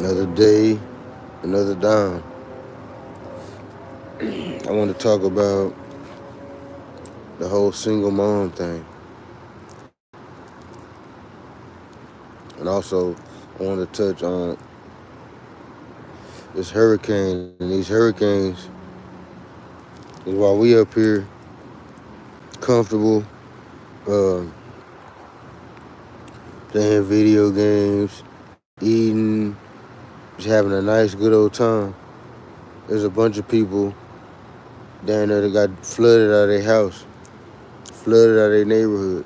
Another day, another dime. I want to talk about the whole single mom thing. And also, I want to touch on this hurricane. And these hurricanes is while we up here comfortable, uh, playing video games, eating, just having a nice, good old time. There's a bunch of people down there that got flooded out of their house, flooded out of their neighborhood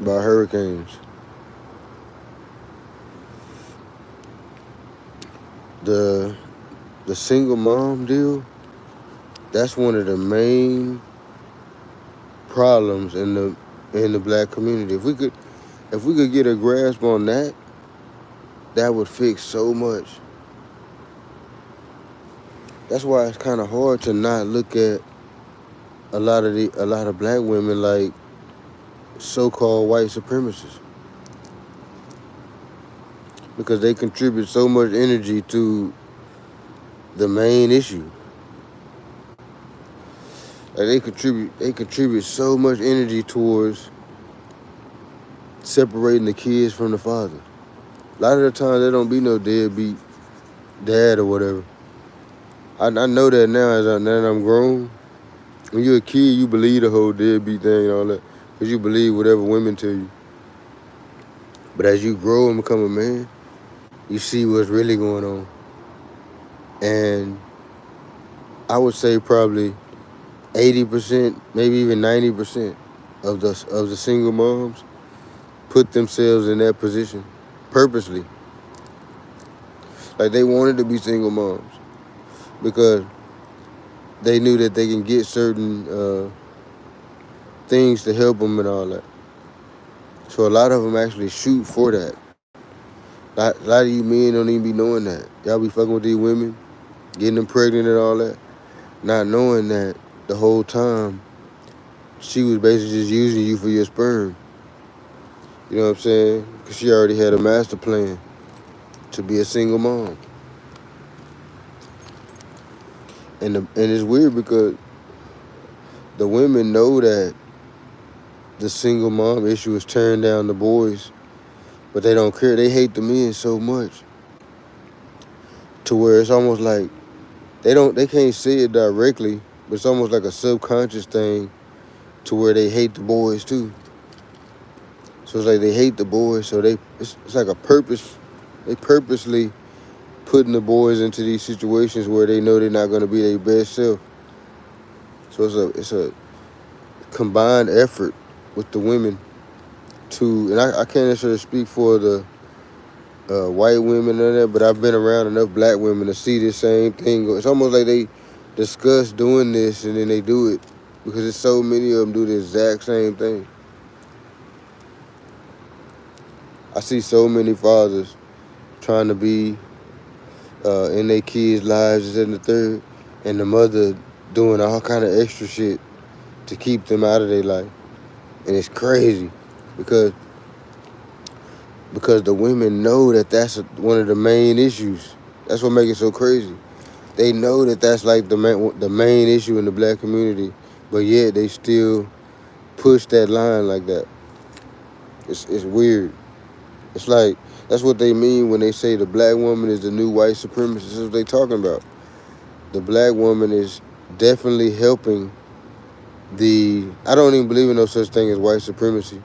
by hurricanes. The the single mom deal, that's one of the main problems in the black community. If we could get a grasp on that, that would fix so much. That's why it's kind of hard to not look at a lot of black women like so-called white supremacists, because they contribute so much energy to the main issue. Like they contribute so much energy towards separating the kids from the father. A lot of the time there don't be no deadbeat dad or whatever. I know that now now that I'm grown. When you're a kid, you believe the whole deadbeat thing and all that, because you believe whatever women tell you. But as you grow and become a man, you see what's really going on. And I would say probably 80%, maybe even 90% of the single moms put themselves in that position purposely. Like they wanted to be single moms because they knew that they can get certain things to help them and all that. So a lot of them actually shoot for that. A lot of you men don't even be knowing that. Y'all be fucking with these women, getting them pregnant and all that, not knowing that the whole time she was basically just using you for your sperm. You know what I'm saying? Because she already had a master plan to be a single mom. And it's weird because the women know that the single mom issue is tearing down the boys, but they don't care. They hate the men so much to where it's almost like they can't say it directly, but it's almost like a subconscious thing to where they hate the boys too. So it's like they hate the boys, so it's like a purpose. They purposely putting the boys into these situations where they know they're not going to be their best self. So it's a combined effort with the women to, and I can't necessarily speak for the white women and that, but I've been around enough black women to see this same thing. It's almost like they discuss doing this and then they do it, because there's so many of them do the exact same thing. I see so many fathers trying to be in their kids' lives, this and the third, and the mother doing all kind of extra shit to keep them out of their life. And it's crazy because the women know that that's one of the main issues. That's what makes it so crazy. They know that that's like the main issue in the black community, but yet they still push that line like that. It's weird. It's like, that's what they mean when they say the black woman is the new white supremacist. This is what they talking about. The black woman is definitely helping I don't even believe in no such thing as white supremacy,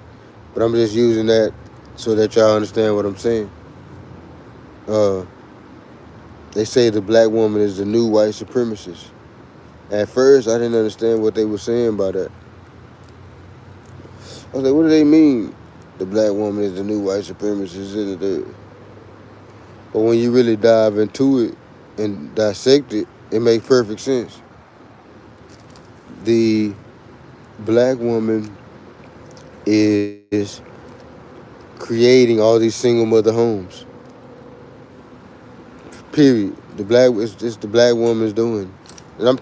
but I'm just using that so that y'all understand what I'm saying. They say the black woman is the new white supremacist. At first, I didn't understand what they were saying by that. I was like, what do they mean? The black woman is the new white supremacist. But when you really dive into it and dissect it, it makes perfect sense. The black woman is creating all these single mother homes. Period. It's the black woman's doing. And I'm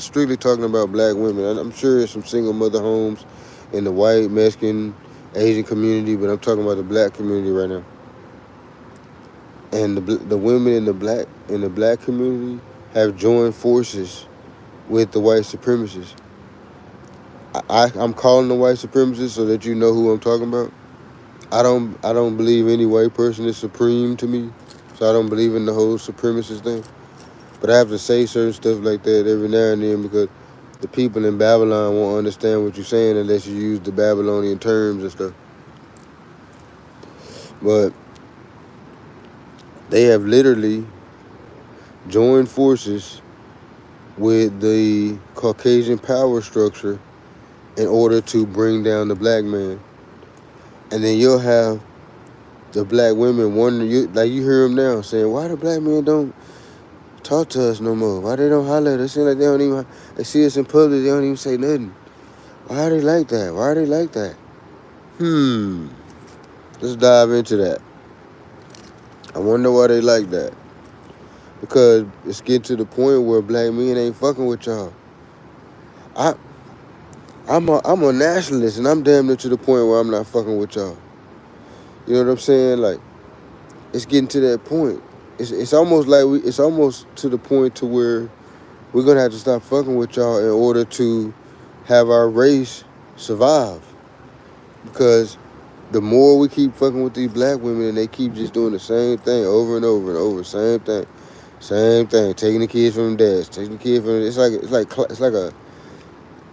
strictly talking about black women. I'm sure there's some single mother homes in the white, Mexican, Asian community, but I'm talking about the black community right now. And the women in the black community have joined forces with the white supremacists. I'm calling the white supremacists so that you know who I'm talking about. I don't believe any white person is supreme to me, so I don't believe in the whole supremacist thing. But I have to say certain stuff like that every now and then because the people in Babylon won't understand what you're saying unless you use the Babylonian terms and stuff. But they have literally joined forces with the Caucasian power structure in order to bring down the black man. And then you'll have the black women wondering, like you hear them now saying, why the black men don't talk to us no more? Why they don't holler at us? It seems like they see us in public, they don't even say nothing. Why are they like that? Why are they like that? Let's dive into that. I wonder why they like that. Because it's getting to the point where black men ain't fucking with y'all. I'm a nationalist and I'm damn near to the point where I'm not fucking with y'all. You know what I'm saying? Like, it's getting to that point. It's almost like it's almost to the point to where we're gonna have to stop fucking with y'all in order to have our race survive. Because the more we keep fucking with these black women and they keep just doing the same thing over and over and over, same thing, taking the kids from the dads, taking the kids from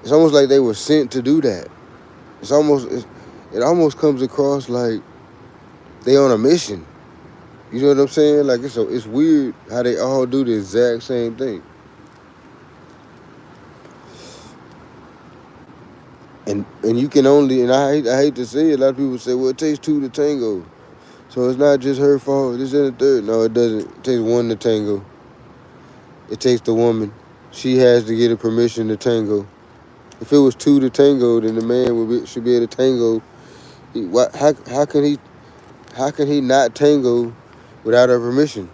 it's almost like they were sent to do that. It almost comes across like they on a mission. You know what I'm saying? Like it's weird how they all do the exact same thing. And you can only, and I hate to say it, a lot of people say, well, it takes two to tango. So it's not just her fault, this and the third. No, it doesn't. It takes one to tango. It takes the woman. She has to get a permission to tango. If it was two to tango, then the man should be able to tango. How can he not tango without her permission?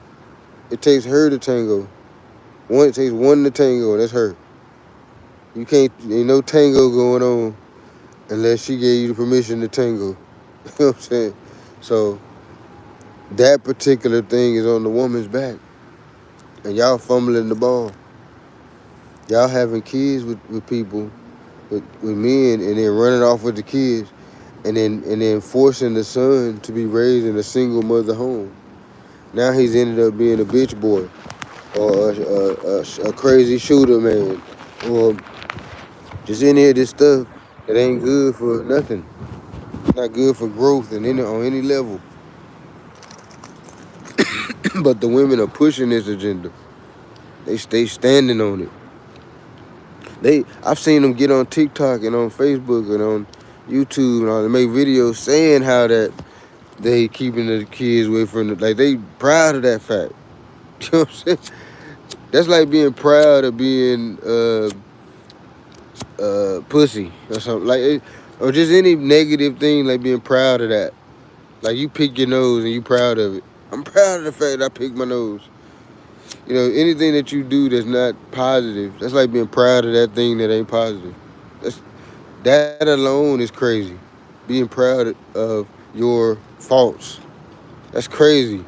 It takes her to tango. It takes one to tango, that's her. You can't, ain't no tango going on unless she gave you the permission to tango. You know what I'm saying? So that particular thing is on the woman's back. And y'all fumbling the ball. Y'all having kids with people, with men, and then running off with the kids, and then forcing the son to be raised in a single mother home. Now he's ended up being a bitch boy, or a crazy shooter man, or just any of this stuff that ain't good for nothing. Not good for growth and on any level. But the women are pushing this agenda. They stay standing on it. I've seen them get on TikTok and on Facebook and on YouTube and all. They make videos saying how that they keeping the kids away from like they proud of that fact. You know what I'm saying? That's like being proud of being pussy or something like or just any negative thing like being proud of that. Like you pick your nose and you proud of it. I'm proud of the fact that I picked my nose. You know, anything that you do that's not positive, that's like being proud of that thing that ain't positive. That alone is crazy. Being proud of your faults. That's crazy.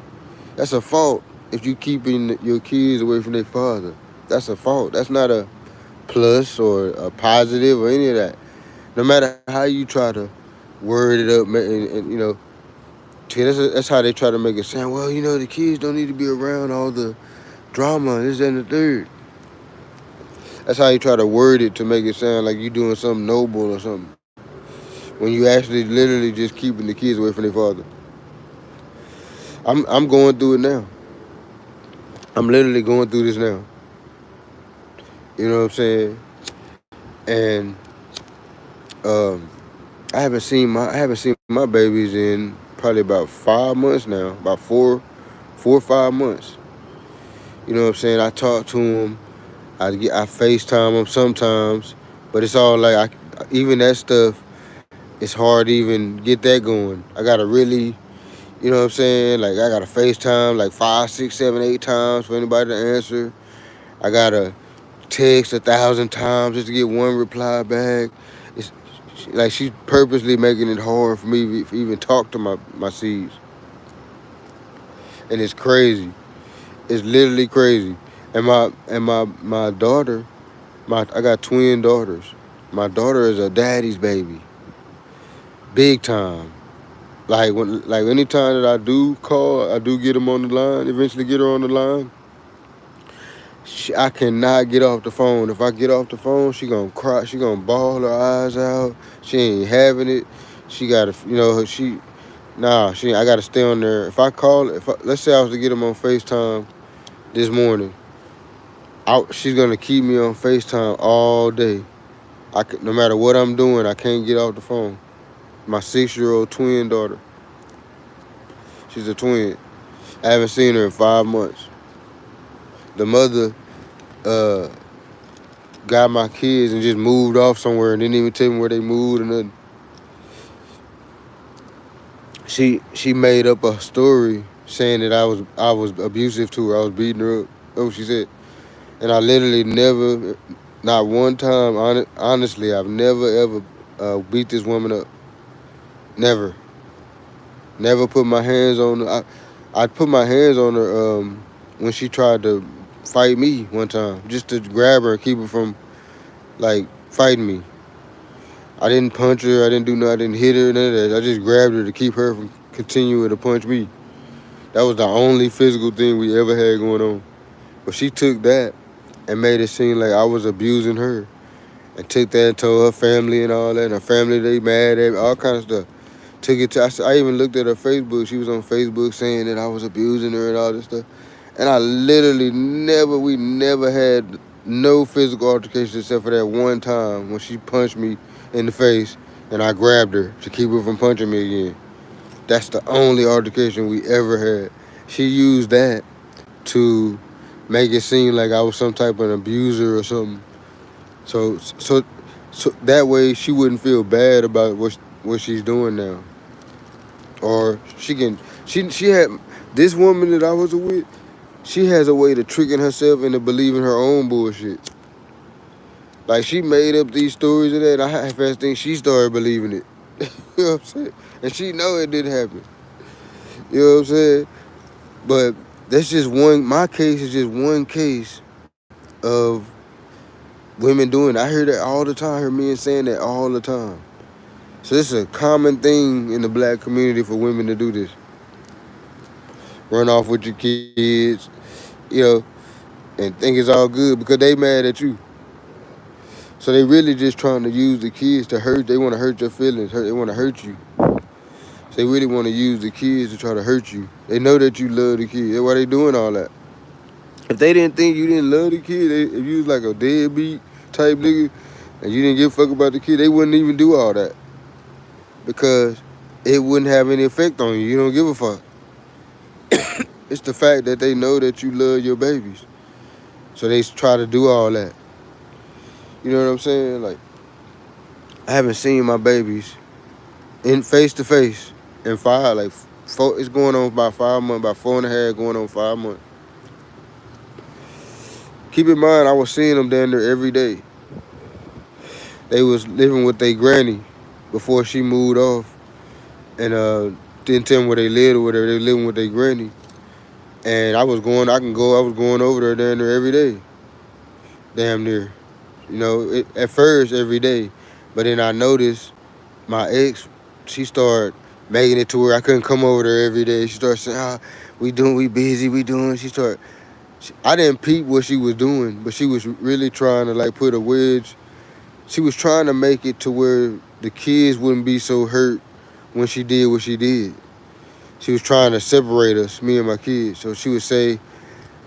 That's a fault if you keeping your kids away from their father. That's a fault. That's not a plus or a positive or any of that. No matter how you try to word it up, and you know, that's how they try to make it sound. Well, you know, the kids don't need to be around all the drama, this and the third. That's how you try to word it to make it sound like you doing something noble or something. When you actually literally just keeping the kids away from their father. I'm going through it now. I'm literally going through this now. You know what I'm saying? And I haven't seen my babies in probably about 5 months now. About 4 or 5 months. You know what I'm saying? I talk to them. I FaceTime them sometimes, but it's all like even that stuff. It's hard to even get that going. I gotta really, you know what I'm saying? Like I gotta FaceTime like 5, 6, 7, 8 times for anybody to answer. I gotta text 1,000 times just to get one reply back. Like she's purposely making it hard for me to even talk to my seeds, and it's crazy. It's literally crazy. And my daughter, I got twin daughters. My daughter is a daddy's baby, big time. Like anytime that I do call, I do get them on the line. Eventually get her on the line. I cannot get off the phone. If I get off the phone, she gonna cry. She gonna bawl her eyes out. She ain't having it. She gotta, I gotta stay on there. If I call, let's say I was to get them on FaceTime this morning, she's gonna keep me on FaceTime all day. No matter what I'm doing, I can't get off the phone. My 6-year-old twin daughter. She's a twin. I haven't seen her in 5 months. The mother got my kids and just moved off somewhere and didn't even tell me where they moved or nothing. She made up a story saying that I was abusive to her. I was beating her up. That's what she said. And I literally never, not one time, honestly, I've never ever beat this woman up. Never. Never put my hands on her. I put my hands on her when she tried to fight me one time, just to grab her and keep her from like fighting me. I didn't punch her. I didn't do nothing. I didn't hit her. None of that. I just grabbed her to keep her from continuing to punch me. That was the only physical thing we ever had going on. But she took that and made it seem like I was abusing her, and took that and told her family and all that. And her family, they mad at me, all kind of stuff. Took it to, I even looked at her Facebook. She was on Facebook saying that I was abusing her and all this stuff. And I literally we never had no physical altercation except for that one time when she punched me in the face and I grabbed her to keep her from punching me again. That's the only altercation we ever had. She used that to make it seem like I was some type of abuser or something. So that way she wouldn't feel bad about what she's doing now. Or she had this woman that I was with. She has a way to tricking herself into believing her own bullshit. Like she made up these stories of that. I first think she started believing it. You know what I'm saying? And she know it didn't happen. You know what I'm saying? But that's just one. My case is just one case of women doing it. I hear that all the time. I hear men saying that all the time. So this is a common thing in the black community for women to do this. Run off with your kids, and think it's all good because they mad at you. So they really just trying to use the kids to hurt. They want to hurt your feelings. They want to hurt you. So they really want to use the kids to try to hurt you. They know that you love the kids. That's why they doing all that. If they didn't think you didn't love the kid, if you was like a deadbeat type nigga and you didn't give a fuck about the kid, they wouldn't even do all that. Because it wouldn't have any effect on you. You don't give a fuck. It's the fact that they know that you love your babies. So they try to do all that. You know what I'm saying? Like, I haven't seen my babies in face to face in four. It's going on about 5 months, about 4.5, going on 5 months. Keep in mind, I was seeing them down there every day. They was living with their granny before she moved off, and didn't tell them where they lived or whatever. They living with their granny, and I was going over there down there every day, damn near. At first every day, but then I noticed my ex, she started making it to where I couldn't come over there every day. She started saying, we busy, we doing. I didn't peep what she was doing, but she was really trying to like put a wedge. She was trying to make it to where the kids wouldn't be so hurt when she did what she did. She was trying to separate us, me and my kids. So she would say,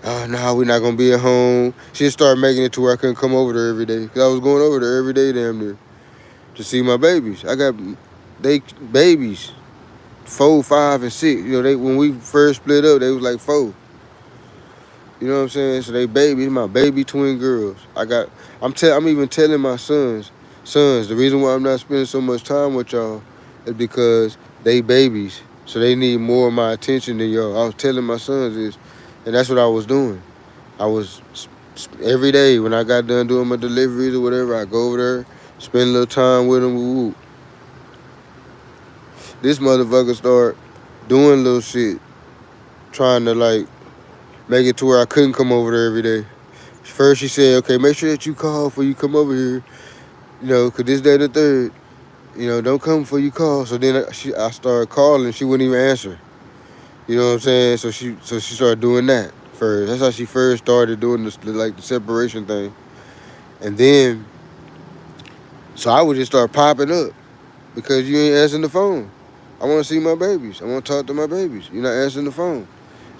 oh, no, we're not going to be at home. She just started making it to where I couldn't come over there every day. Because I was going over there every day damn near to see my babies. They babies, 4, 5, and 6. When we first split up, they was like 4. You know what I'm saying? So they babies, my baby twin girls. I'm even telling my sons, the reason why I'm not spending so much time with y'all is because they babies. So they need more of my attention than y'all. I was telling my sons this, and that's what I was doing. I was, every day when I got done doing my deliveries or whatever, I go over there, Spend a little time with him. Woo. This motherfucker start doing little shit, trying to like make it to where I couldn't come over there every day. First she said, okay, make sure that you call before you come over here, cause this day the third, don't come before you call. So then I started calling, she wouldn't even answer. You know what I'm saying? So she started doing that first. That's how she first started doing this, like the separation thing. And then, so I would just start popping up because you ain't answering the phone. I want to see my babies. I want to talk to my babies. You're not answering the phone.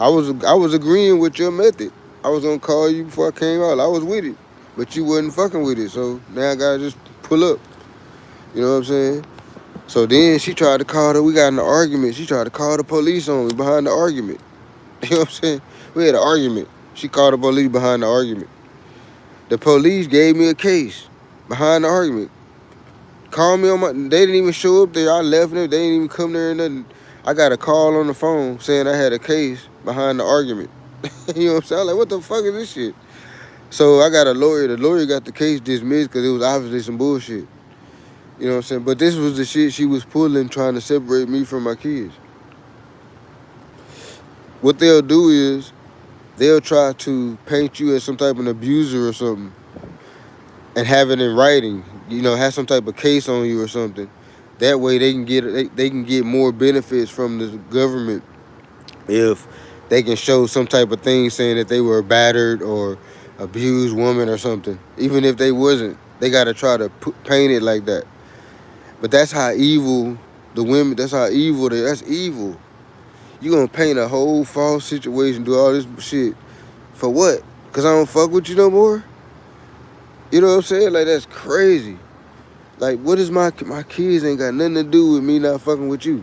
I was agreeing with your method. I was gonna call you before I came out. I was with it, but you wasn't fucking with it. So now I gotta just pull up. You know what I'm saying? So then she tried to call we got in an argument. She tried to call the police on me behind the argument. You know what I'm saying? We had an argument. She called the police behind the argument. The police gave me a case behind the argument. Called me on my. They didn't even show up there. I left them. They didn't even come there or nothing. I got a call on the phone saying I had a case behind the argument. You know what I'm saying? I'm like, what the fuck is this shit? So I got a lawyer. The lawyer got the case dismissed because it was obviously some bullshit. You know what I'm saying? But this was the shit she was pulling, trying to separate me from my kids. What they'll do is they'll try to paint you as some type of abuser or something and have it in writing. Have some type of case on you or something. That way they can get more benefits from the government if they can show some type of thing saying that they were a battered or abused woman or something. Even if they wasn't, they got to try to paint it like that. But that's how evil the women, that's how evil that's evil. You gonna paint a whole false situation, do all this shit for what? Cause I don't fuck with you no more? You know what I'm saying? Like, that's crazy. Like, what is my kids ain't got nothing to do with me not fucking with you.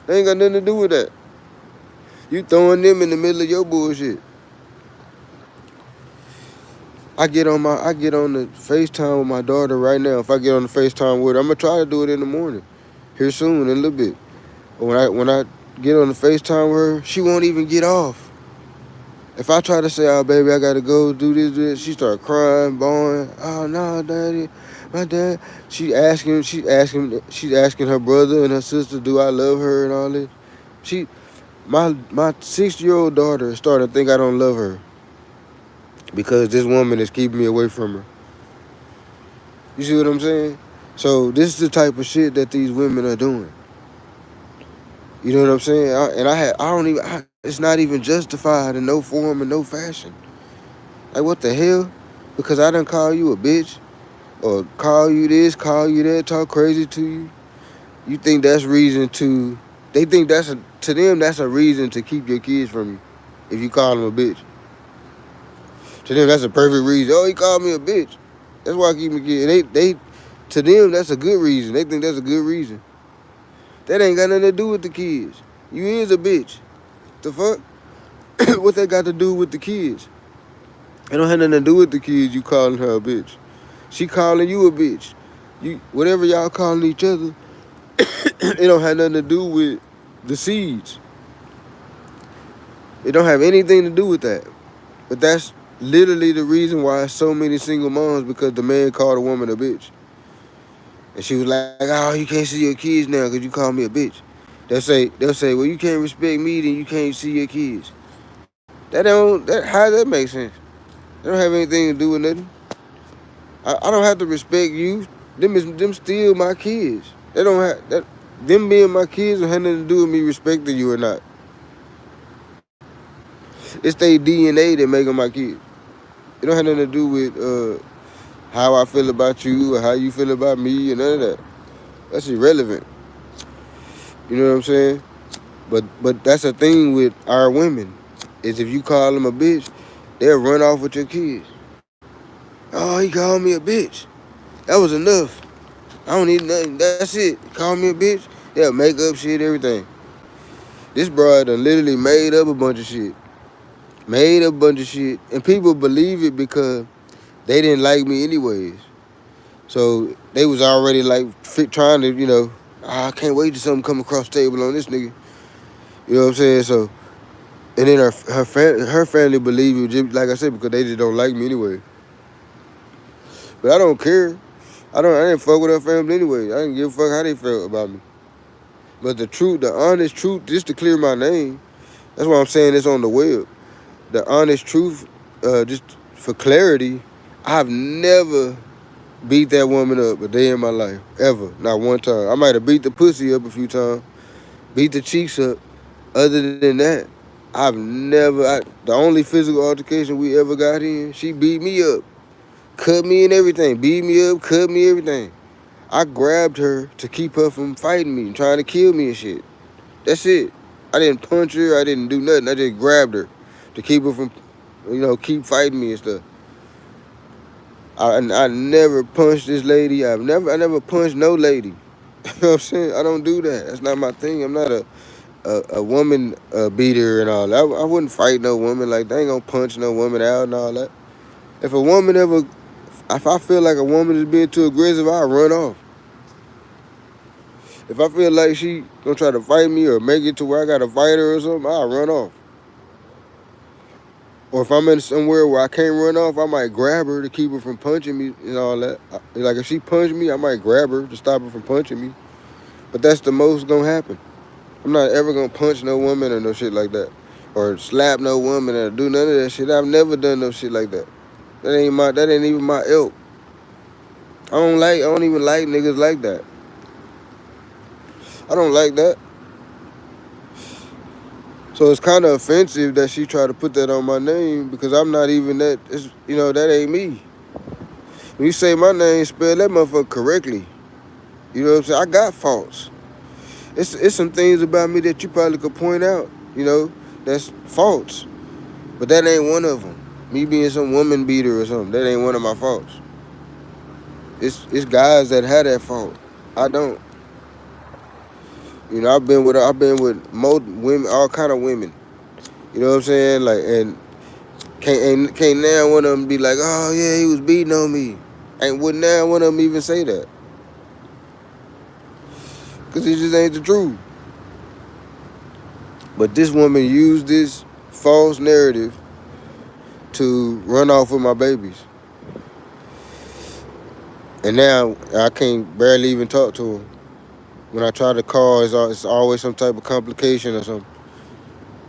They ain't got nothing to do with that. You throwing them in the middle of your bullshit. I get on the FaceTime with my daughter right now. If I get on the FaceTime with her, I'm gonna try to do it in the morning. Here soon, in a little bit. But when I get on the FaceTime with her, she won't even get off. If I try to say, oh, baby, I gotta go do this, she start crying, bawling. Oh, no, daddy, my dad. She's asking her brother and her sister, do I love her and all this. My 6-year-old daughter is starting to think I don't love her because this woman is keeping me away from her. You see what I'm saying? So this is the type of shit that these women are doing. You know what I'm saying? It's not even justified in no form and no fashion. Like, what the hell? Because I done call you a bitch or call you this, call you that, talk crazy to you. You think that's reason to, they think to them, that's a reason to keep your kids from you if you call them a bitch. To them, that's a perfect reason. Oh, he called me a bitch. That's why I keep my kids. To them, that's a good reason. They think that's a good reason. That ain't got nothing to do with the kids. You is a bitch. The fuck? What that got to do with the kids? It don't have nothing to do with the kids, you calling her a bitch. She calling you a bitch. Whatever y'all calling each other, it don't have nothing to do with the seeds. It don't have anything to do with that. But that's literally the reason why so many single moms, because the man called a woman a bitch. And she was like, oh, you can't see your kids now because you called me a bitch. They'll say, well, you can't respect me, then you can't see your kids. How does that make sense? They don't have anything to do with nothing. I don't have to respect you. Them still my kids. They don't have that. Them being my kids don't have nothing to do with me respecting you or not. It's their DNA that make them my kids. It don't have nothing to do with how I feel about you or how you feel about me and none of that. That's irrelevant. You know what I'm saying? But that's the thing with our women, is if you call them a bitch, they'll run off with your kids. Oh, he called me a bitch. That was enough. I don't need nothing. That's it. Call me a bitch. They'll make up shit, everything. This broad done literally made up a bunch of shit. And people believe it because they didn't like me anyways. So they was already like trying to, I can't wait till something come across the table on this nigga. You know what I'm saying? So, and then her family believe it, just like I said, because they just don't like me anyway. But I don't care. I didn't fuck with her family anyway. I didn't give a fuck how they felt about me. But the truth, the honest truth, just to clear my name, that's why I'm saying it's on the web. The honest truth, just for clarity, I've never beat that woman up a day in my life, ever, not one time. I might have beat the pussy up a few times, beat the cheeks up. Other than that, the only physical altercation we ever got in, she beat me up, cut me and everything, beat me up, cut me, everything. I grabbed her to keep her from fighting me and trying to kill me and shit. That's it. I didn't punch her, I didn't do nothing, I just grabbed her to keep her from, keep fighting me and stuff. I never punched this lady. I never punched no lady. You know what I'm saying? I don't do that. That's not my thing. I'm not a woman beater and all that. I wouldn't fight no woman like that. I ain't gonna punch no woman out and all that. If I feel like a woman is being too aggressive, I'll run off. If I feel like she gonna try to fight me or make it to where I gotta fight her or something, I'll run off. Or if I'm in somewhere where I can't run off, I might grab her to keep her from punching me and all that. Like if she punched me, I might grab her to stop her from punching me. But that's the most gonna happen. I'm not ever gonna punch no woman or no shit like that. Or slap no woman or do none of that shit. I've never done no shit like that. That ain't even my ilk. I don't even like niggas like that. I don't like that. So it's kind of offensive that she tried to put that on my name because I'm not even that. That ain't me. When you say my name, spell that motherfucker correctly. You know what I'm saying? I got faults. It's some things about me that you probably could point out, that's faults. But that ain't one of them. Me being some woman beater or something, that ain't one of my faults. It's guys that have that fault. I don't. I've been with most women, all kind of women. You know what I'm saying? Like, and can't now one of them be like, oh yeah, he was beating on me. Wouldn't now one of them even say that? Because it just ain't the truth. But this woman used this false narrative to run off with my babies. And now I can't barely even talk to her. When I try to call, it's always some type of complication or something.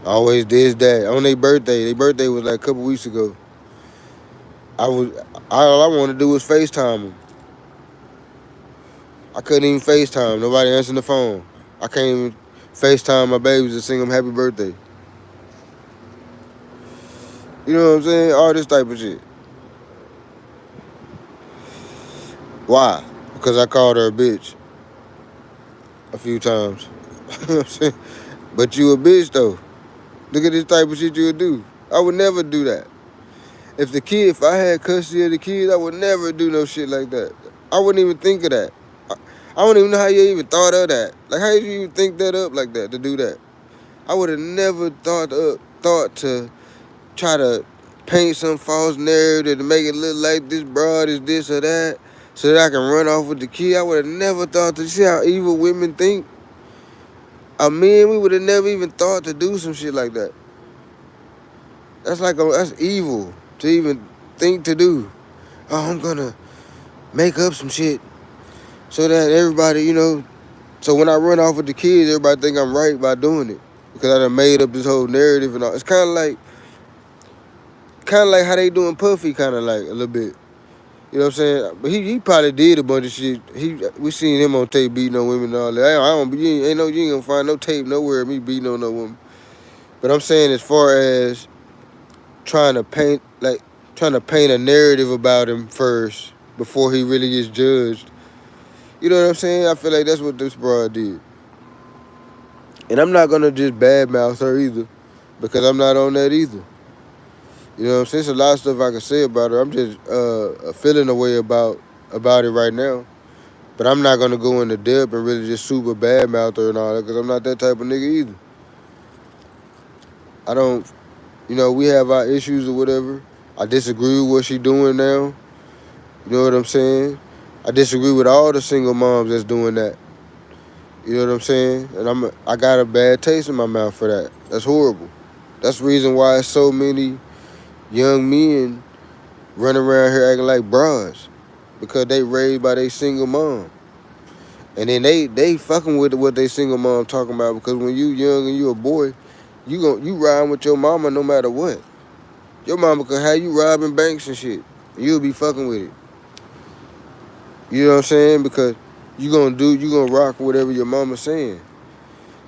Always this, that. On their birthday was like a couple weeks ago. All I wanted to do was FaceTime them. I couldn't even FaceTime. Nobody answering the phone. I can't even FaceTime my babies to sing them happy birthday. You know what I'm saying? All this type of shit. Why? Because I called her a bitch a few times. You know what I'm saying? But you a bitch though. Look at this type of shit you would do. I would never do that. If I had custody of the kids, I would never do no shit like that. I wouldn't even think of that. I don't even know how you even thought of that. Like, how did you even think that up like that, to do that? I would have never thought to try to paint some false narrative to make it look like this broad is this or that so that I can run off with the kid. I would have never thought to see how evil women think. Men, we would have never even thought to do some shit like that. That's evil to even think to do. Oh, I'm gonna make up some shit so that everybody, so when I run off with the kids, everybody think I'm right by doing it because I done made up this whole narrative and all. It's kind of like how they doing Puffy, kind of like a little bit. You know what I'm saying? But he probably did a bunch of shit. We seen him on tape beating on women and all that. You ain't gonna find no tape nowhere of me beating on no woman. But I'm saying as far as trying to paint a narrative about him first before he really gets judged. You know what I'm saying? I feel like that's what this broad did. And I'm not gonna just badmouth her either, because I'm not on that either. You know what I'm saying? There's a lot of stuff I can say about her. I'm just feeling a way about it right now. But I'm not gonna go into depth and really just super badmouth her and all that, because I'm not that type of nigga either. I don't, we have our issues or whatever. I disagree with what she doing now. You know what I'm saying? I disagree with all the single moms that's doing that. You know what I'm saying? And I got a bad taste in my mouth for that. That's horrible. That's the reason why so many young men run around here acting like bras. because they raised by their single mom. And then they fucking with what they single mom talking about, because when you young and you a boy, you riding with your mama no matter what. Your mama could have you robbing banks and shit. And you'll be fucking with it. You know what I'm saying? Because you gonna rock whatever your mama's saying.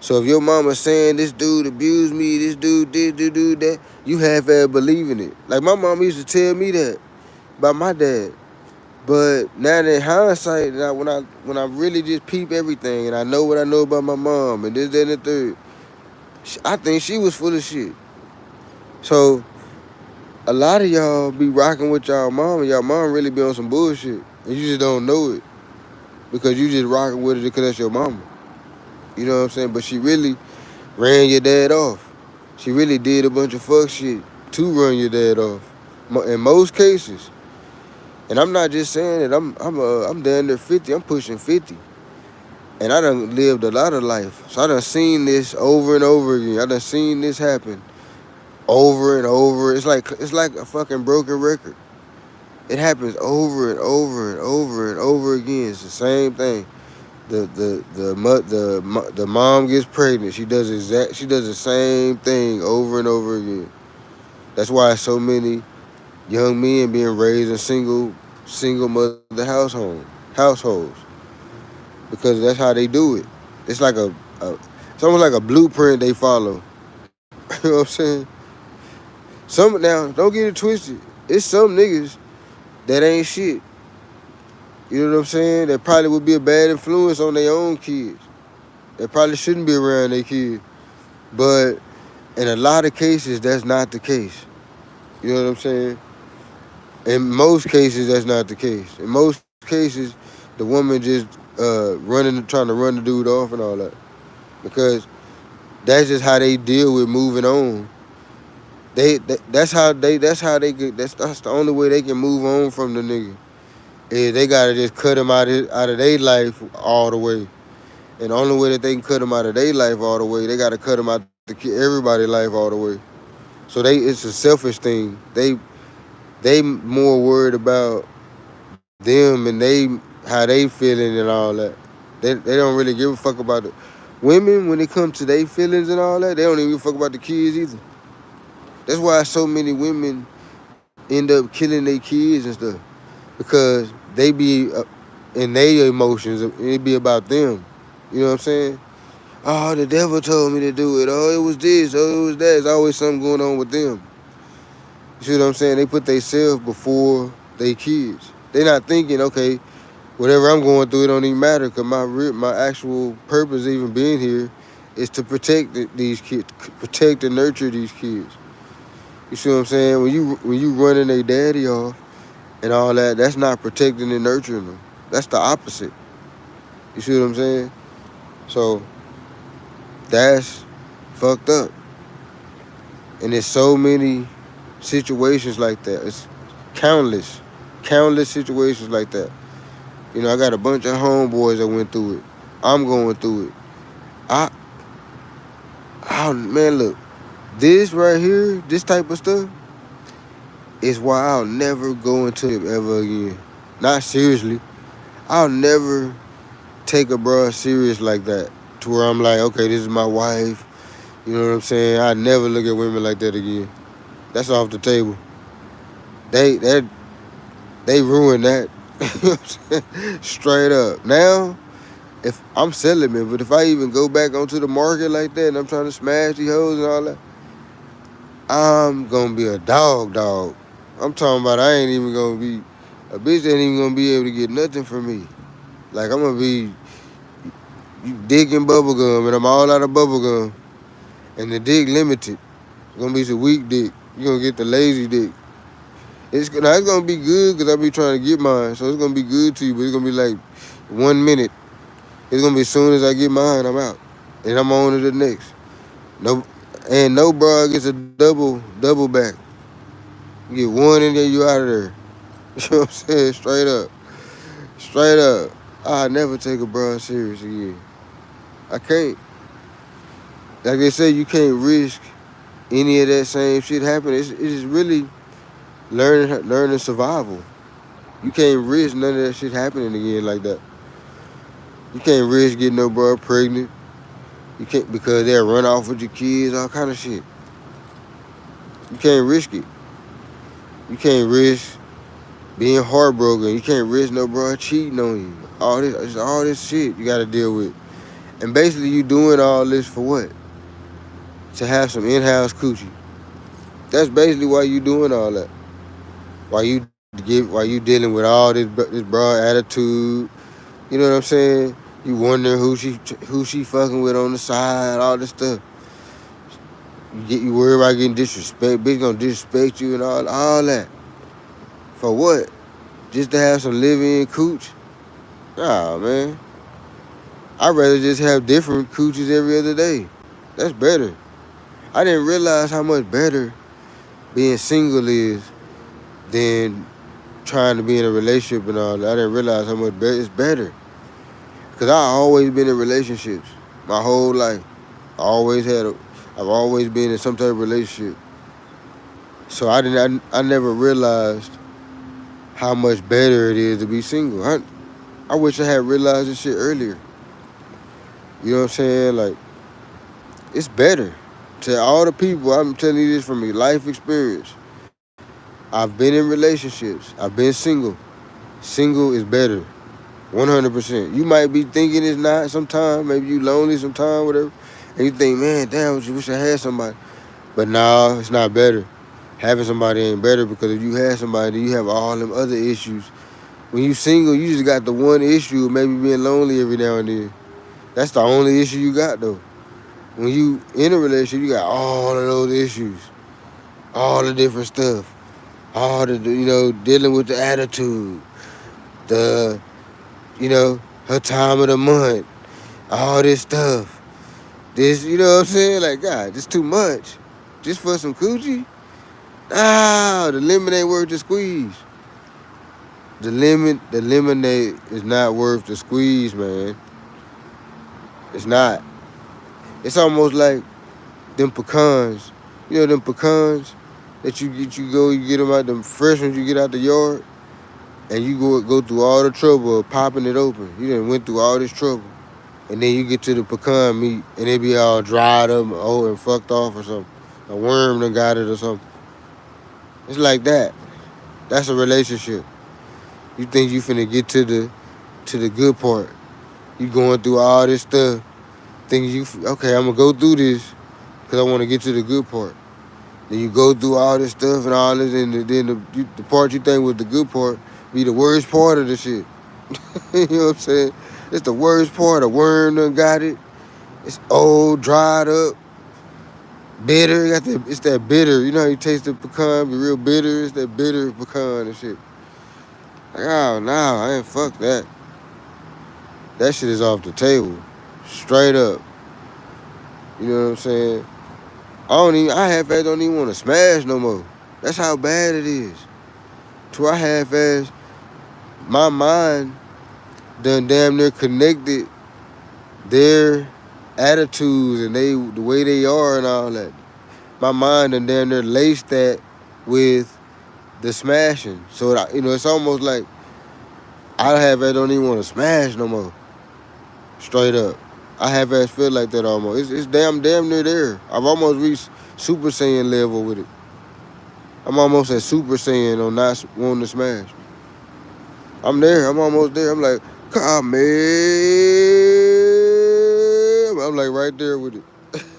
So if your mama's saying this dude abused me, this dude did that, you half-ass believing it. Like my mama used to tell me that about my dad. But now in hindsight, now when I really just peep everything and I know what I know about my mom and this, that, and the third, I think she was full of shit. So a lot of y'all be rocking with y'all mom, and y'all mom really be on some bullshit, and you just don't know it because you just rocking with it because that's your mama. You know what I'm saying? But she really ran your dad off. She really did a bunch of fuck shit to run your dad off. In most cases. And I'm not just saying it. I'm down there 50. I'm pushing 50. And I done lived a lot of life. So I done seen this over and over again. I done seen this happen over and over. It's like a fucking broken record. It happens over and over and over and over again. It's the same thing. The mom gets pregnant. She does the same thing over and over again. That's why so many young men being raised in single mother households, because that's how they do it. It's like it's almost like a blueprint they follow. You know what I'm saying? Now don't get it twisted. It's some niggas that ain't shit. You know what I'm saying? That probably would be a bad influence on their own kids. That probably shouldn't be around their kids. But in a lot of cases, that's not the case. You know what I'm saying? In most cases, that's not the case. In most cases, the woman just trying to run the dude off and all that, because that's just how they deal with moving on. That's the only way they can move on from the nigga. Is they gotta just cut him out of their life all the way. And the only way that they can cut him out of their life all the way, they gotta cut him out everybody's life all the way. So it's a selfish thing. They more worried about them and how they feeling and all that. They don't really give a fuck about it. Women, when it comes to their feelings and all that, they don't even give a fuck about the kids either. That's why so many women end up killing their kids and stuff, because they be in their emotions. It be about them. You know what I'm saying? Oh, the devil told me to do it. Oh, it was this. Oh, it was that. There's always something going on with them. You see what I'm saying? They put themselves before their kids. They not thinking, okay, whatever I'm going through, it don't even matter, because my actual purpose even being here is to protect these kids, protect and nurture these kids. You see what I'm saying? When you running their daddy off and all that, that's not protecting and nurturing them. That's the opposite. You see what I'm saying? So that's fucked up. And there's so many situations like that. It's countless situations like that. You know, I got a bunch of homeboys that went through it. I'm going through it. Man, look, this right here, this type of stuff, is why I'll never go into it ever again. Not seriously. I'll never take a bro serious like that, to where I'm like, okay, this is my wife. You know what I'm saying? I never look at women like that again. That's off the table. They ruined that. You know what I'm saying? Straight up. Now, if I'm celibate, but if I even go back onto the market like that and I'm trying to smash these hoes and all that, I'm gonna be a dog. I'm talking about I ain't even gonna be, a bitch ain't even gonna be able to get nothing from me. Like, I'm gonna be dick and bubble gum, and I'm all out of bubble gum. And the dick limited. It's gonna be some weak dick. You're gonna get the lazy dick. It's gonna be good because I be trying to get mine. So it's gonna be good to you, but it's gonna be like 1 minute. It's gonna be as soon as I get mine, I'm out. And I'm on to the next. No bra gets a double back. You get one and then you out of there. You know what I'm saying? Straight up. I never take a bra serious again. I can't. Like they say, you can't risk any of that same shit happening. It's really learning survival. You can't risk none of that shit happening again like that. You can't risk getting no bro pregnant. You can't because they'll run off with your kids, all kind of shit. You can't risk it. You can't risk being heartbroken. You can't risk no bro cheating on you. All this shit you gotta deal with. And basically you doing all this for what? To have some in-house coochie. That's basically why you doing all that. Why you dealing with all this broad attitude. You know what I'm saying? You wondering who she fucking with on the side, all this stuff. You worry about getting disrespect. Bitch gonna disrespect you and all that. For what? Just to have some live-in cooch? Nah, man. I'd rather just have different cooches every other day. That's better. I didn't realize how much better being single is than trying to be in a relationship and all that. I didn't realize how much better it's better. Because I've always been in relationships my whole life. I've always been in some type of relationship. So I never realized how much better it is to be single. I wish I had realized this shit earlier. You know what I'm saying? Like, it's better. To all the people, I'm telling you this from a life experience. I've been in relationships. I've been single. Single is better. 100%. You might be thinking it's not sometimes. Maybe you lonely sometimes, whatever. And you think, man, damn, I wish I had somebody. But no, it's not better. Having somebody ain't better because if you had somebody, you have all them other issues. When you single, you just got the one issue of maybe being lonely every now and then. That's the only issue you got, though. When you in a relationship, you got all of those issues. All the different stuff. All the, dealing with the attitude. The, her time of the month. All this stuff. This, you know what I'm saying? Like, God, it's too much. Just for some coochie? Ah, the lemon ain't worth the squeeze. The lemonade is not worth the squeeze, man. It's not. It's almost like them pecans. You know them pecans that you get them out, them fresh ones you get out the yard, and you go through all the trouble of popping it open. You done went through all this trouble, and then you get to the pecan meat, and it be all dried up and fucked off or something. A worm done got it or something. It's like that. That's a relationship. You think you finna get to the good part. You going through all this stuff. Thinking okay, I'm gonna go through this because I want to get to the good part. Then you go through all this stuff and all this, and then the part you think was the good part be the worst part of the shit. You know what I'm saying? It's the worst part. A worm done got it. It's old, dried up, bitter. It's that bitter. You know how you taste the pecan, be real bitter. It's that bitter pecan and shit. Like, oh no, I ain't fuck that. That shit is off the table. Straight up. You know what I'm saying? I half-ass don't even want to smash no more. That's how bad it is. To I half-ass, my mind done damn near connected their attitudes and the way they are and all that. My mind done damn near laced that with the smashing. So, it's almost like I half-ass don't even want to smash no more. Straight up. I half-ass feel like that almost. It's damn near there. I've almost reached Super Saiyan level with it. I'm almost at Super Saiyan on not wanting to smash. I'm there. I'm almost there. I'm like, come here. I'm like right there with it.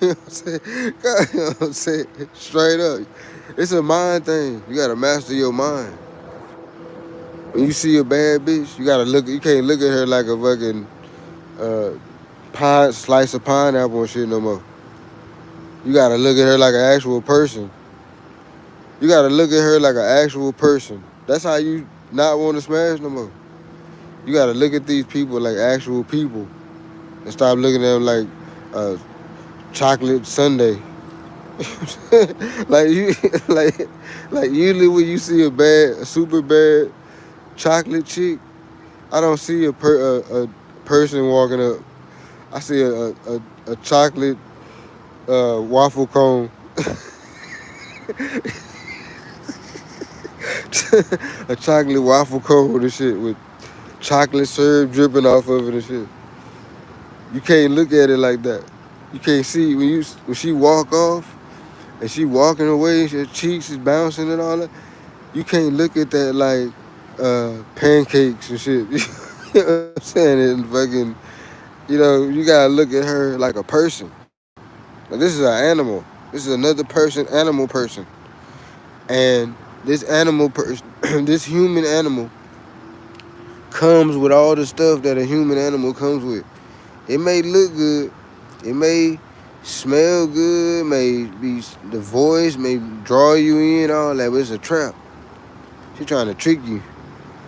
You know what I'm saying? Straight up. It's a mind thing. You gotta master your mind. When you see a bad bitch, you can't look at her like a fucking slice of pineapple and shit no more. You gotta look at her like an actual person. You gotta look at her like an actual person. That's how you not want to smash no more. You gotta look at these people like actual people and stop looking at them like chocolate sundae. like usually when you see a super bad chocolate chick, I don't see a person walking up. I see a chocolate waffle cone. A chocolate waffle cone and shit with chocolate syrup dripping off of it and shit. You can't look at it like that. You can't see when she walk off and she walking away, her cheeks is bouncing and all that. You can't look at that like pancakes and shit. You know what I'm saying? And fucking, you gotta look at her like a person. Like, this is an animal. This is another person, animal person. And this animal person, this human animal comes with all the stuff that a human animal comes with. It may look good. It may smell good. May be the voice may draw you in, all that, but it's a trap. She's trying to trick you.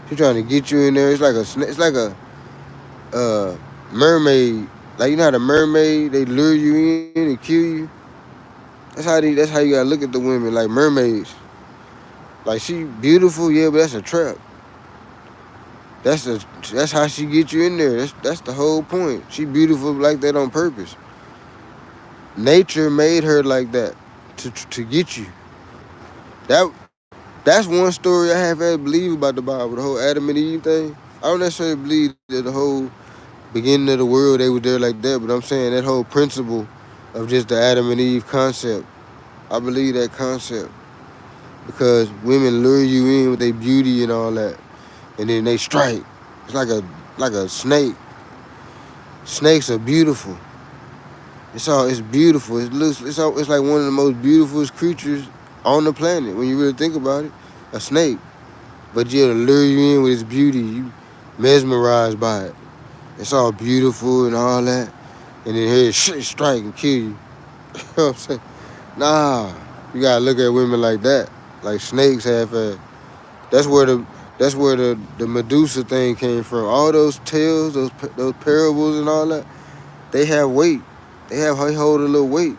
She's trying to get you in there. It's like a mermaid. Like, you know how the mermaid, they lure you in and kill you. That's how you gotta look at the women, like mermaids. Like, she beautiful, yeah, but that's a trap. That's how she get you in there. That's the whole point. She beautiful like that on purpose. Nature made her like that to get you. That's one story I have had to believe about the Bible, the whole Adam and Eve thing. I don't necessarily believe that the whole beginning of the world they were there like that, but I'm saying that whole principle of just the Adam and Eve concept. I believe that concept because women lure you in with their beauty and all that, and then they strike. It's like a snake. Snakes are beautiful. It's beautiful. It's like one of the most beautiful creatures on the planet when you really think about it. A snake. But yeah, to lure you in with its beauty, you mesmerized by it. It's all beautiful and all that. And then here shit strike and kill you. You know what I'm saying? Nah. You gotta look at women like that. Like snakes have that's where the Medusa thing came from. All those tales, those parables and all that, they have weight. They hold a little weight.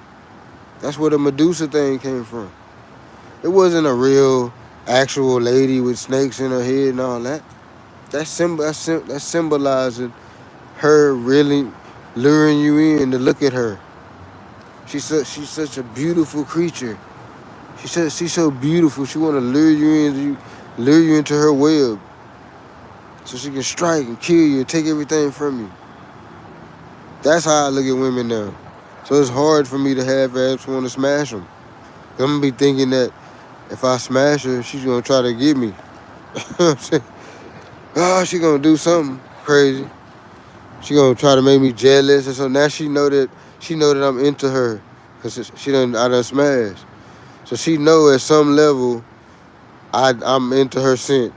That's where the Medusa thing came from. It wasn't a real, actual lady with snakes in her head and all that. That's symbolizing her really luring you in to look at her. She's such a beautiful creature. She's so beautiful. She want to lure you into her web, so she can strike and kill you and take everything from you. That's how I look at women now. So it's hard for me to have ass want to smash them. I'm gonna be thinking that if I smash her, she's gonna try to get me. You know what I'm saying? Oh, she gonna do something crazy. She gonna try to make me jealous, and so now she know that I'm into her, cause I done smashed. So she know at some level I'm into her scent.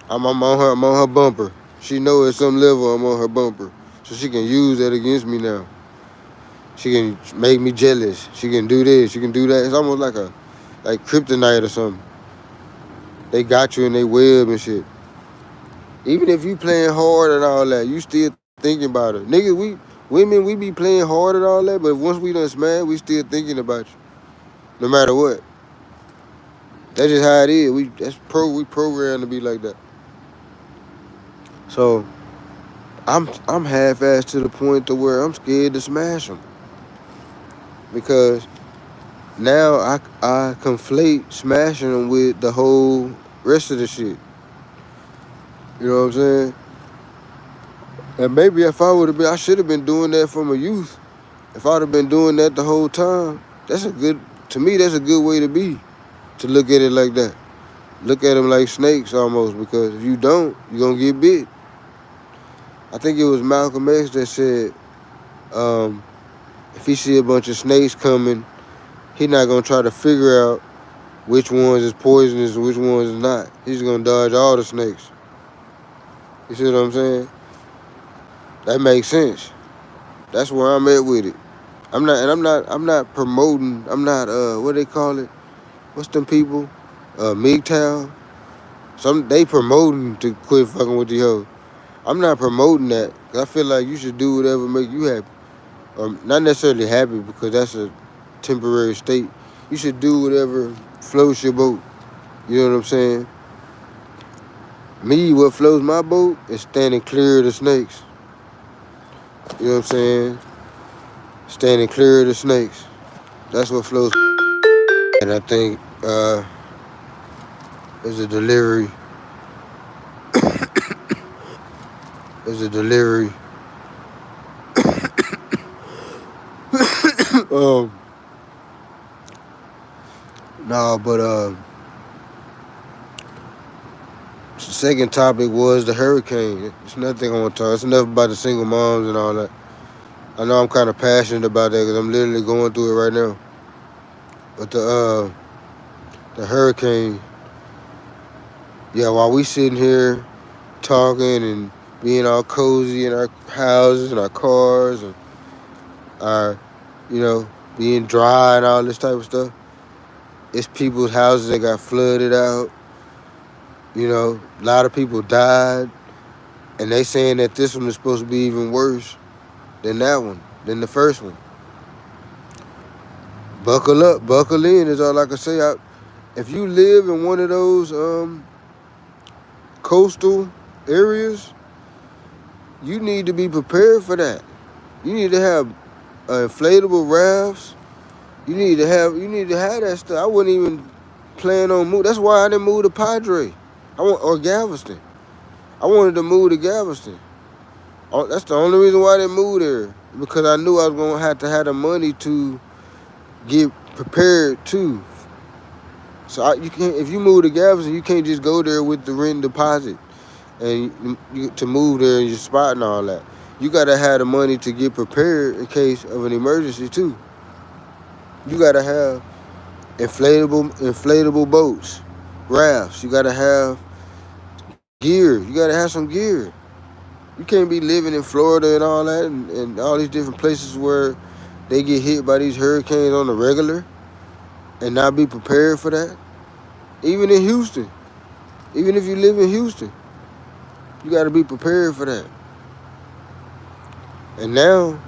I'm on her bumper. She know at some level I'm on her bumper, so she can use that against me now. She can make me jealous. She can do this. She can do that. It's almost like kryptonite or something. They got you in their web and shit. Even if you playing hard and all that, you still thinking about it. Niggas, we be playing hard and all that, but once we done smash, we still thinking about you. No matter what. That's just how it is. We programmed to be like that. So I'm half-assed to the point to where I'm scared to smash them. Because now I conflate smashing them with the whole rest of the shit. You know what I'm saying? And maybe if I should have been doing that from a youth. If I'd have been doing that the whole time, to me, that's a good way to be. To look at it like that. Look at them like snakes almost, because if you don't, you're going to get bit. I think it was Malcolm X that said, if he see a bunch of snakes coming, he not going to try to figure out which ones is poisonous and which ones is not. He's going to dodge all the snakes. You see what I'm saying? That makes sense. That's where I'm at with it. I'm not promoting, what they call it? What's them people? MGTOW. They promoting to quit fucking with the hoe. I'm not promoting that, because I feel like you should do whatever make you happy. Not necessarily happy, because that's a temporary state. You should do whatever floats your boat. You know what I'm saying? Me, what floats my boat is standing clear of the snakes. You know what I'm saying? Standing clear of the snakes. That's what floats. And I think There's a delivery. There's a delivery. um, no, but the second topic was the hurricane. It's nothing I want to talk. It's enough about the single moms and all that. I know I'm kind of passionate about that because I'm literally going through it right now. But the hurricane, yeah, while we sitting here talking and being all cozy in our houses and our cars and our, being dry and all this type of stuff, it's people's houses that got flooded out. A lot of people died, and they saying that this one is supposed to be even worse than that one, than the first one. Buckle up, buckle in is all I can say. If you live in one of those coastal areas, you need to be prepared for that. You need to have inflatable rafts. You need to have that stuff. I wouldn't even plan on move. That's why I didn't move to Padre. Or Galveston. I wanted to move to Galveston. That's the only reason why I didn't move there, because I knew I was gonna have to have the money to get prepared too. So if you move to Galveston, you can't just go there with the rent deposit and to move there in your spot and all that. You gotta have the money to get prepared in case of an emergency too. You gotta have inflatable boats, rafts. You gotta have gear. You gotta have some gear. You can't be living in Florida and all that and all these different places where they get hit by these hurricanes on the regular and not be prepared for that. Even in Houston, even if you live in Houston, you got to be prepared for that. And now,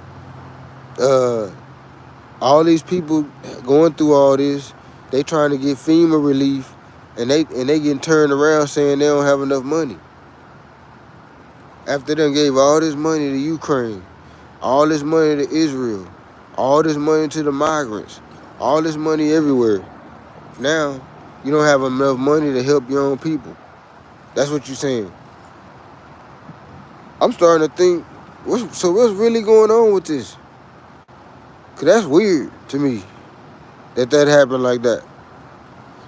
all these people going through all this, they trying to get FEMA relief, and they getting turned around saying they don't have enough money. After they gave all this money to Ukraine, all this money to Israel, all this money to the migrants, all this money everywhere. Now, you don't have enough money to help your own people. That's what you're saying. I'm starting to think, what's really going on with this? Because that's weird to me that happened like that.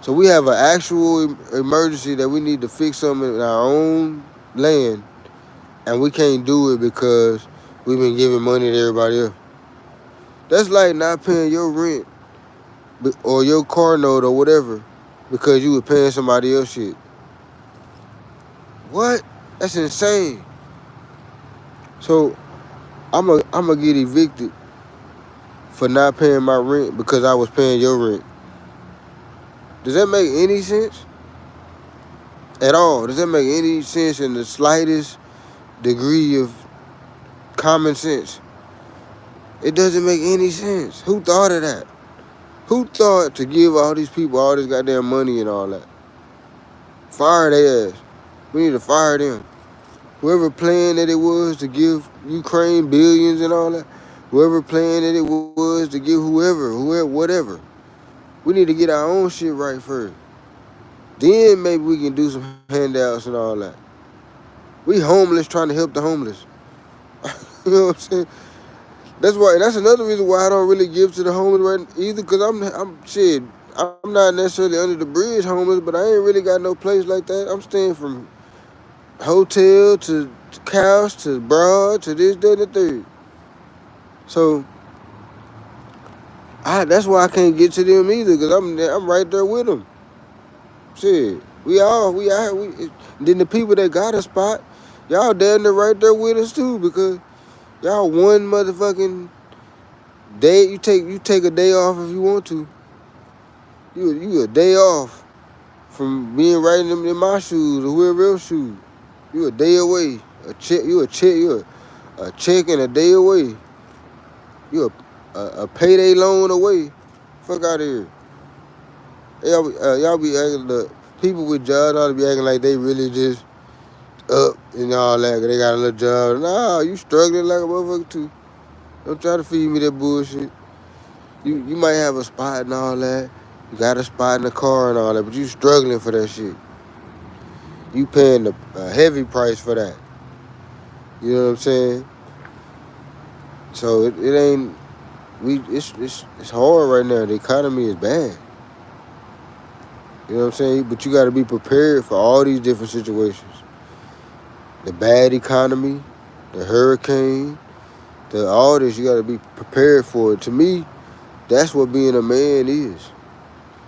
So we have an actual emergency that we need to fix something in our own land, and we can't do it because we've been giving money to everybody else. That's like not paying your rent or your car note or whatever because you were paying somebody else shit. What? That's insane. So I'm gonna get evicted for not paying my rent because I was paying your rent. Does that make any sense? At all? Does that make any sense in the slightest degree of common sense? It doesn't make any sense. Who thought of that? Who thought to give all these people all this goddamn money and all that? Fire their ass. We need to fire them. Whoever planned that it was to give Ukraine billions and all that, whoever planned that it was to give whoever, whatever, we need to get our own shit right first. Then maybe we can do some handouts and all that. We homeless trying to help the homeless. You know what I'm saying? That's another reason why I don't really give to the homeless right either, because I'm not necessarily under the bridge homeless, but I ain't really got no place like that. I'm staying from hotel to couch to broad to this, that, and the third. So that's why I can't get to them either, because I'm right there with them. Shit, we out. Then the people that got a spot, y'all damn near right there with us too, because y'all one motherfucking day. You take a day off if you want to. You a day off from being right in my shoes or whoever else's shoes. You a day away. A check and a day away. You a payday loan away. Fuck out of here. Y'all be acting, the people with jobs ought to be acting like they really just up and all that. They got a little job. Nah, you struggling like a motherfucker too. Don't try to feed me that bullshit. You might have a spot and all that. You got a spot in the car and all that, but you struggling for that shit. You paying a heavy price for that. You know what I'm saying? So it ain't it's hard right now. The economy is bad. You know what I'm saying? But you got to be prepared for all these different situations. The bad economy, the hurricane, all this. You got to be prepared for it. To me, that's what being a man is.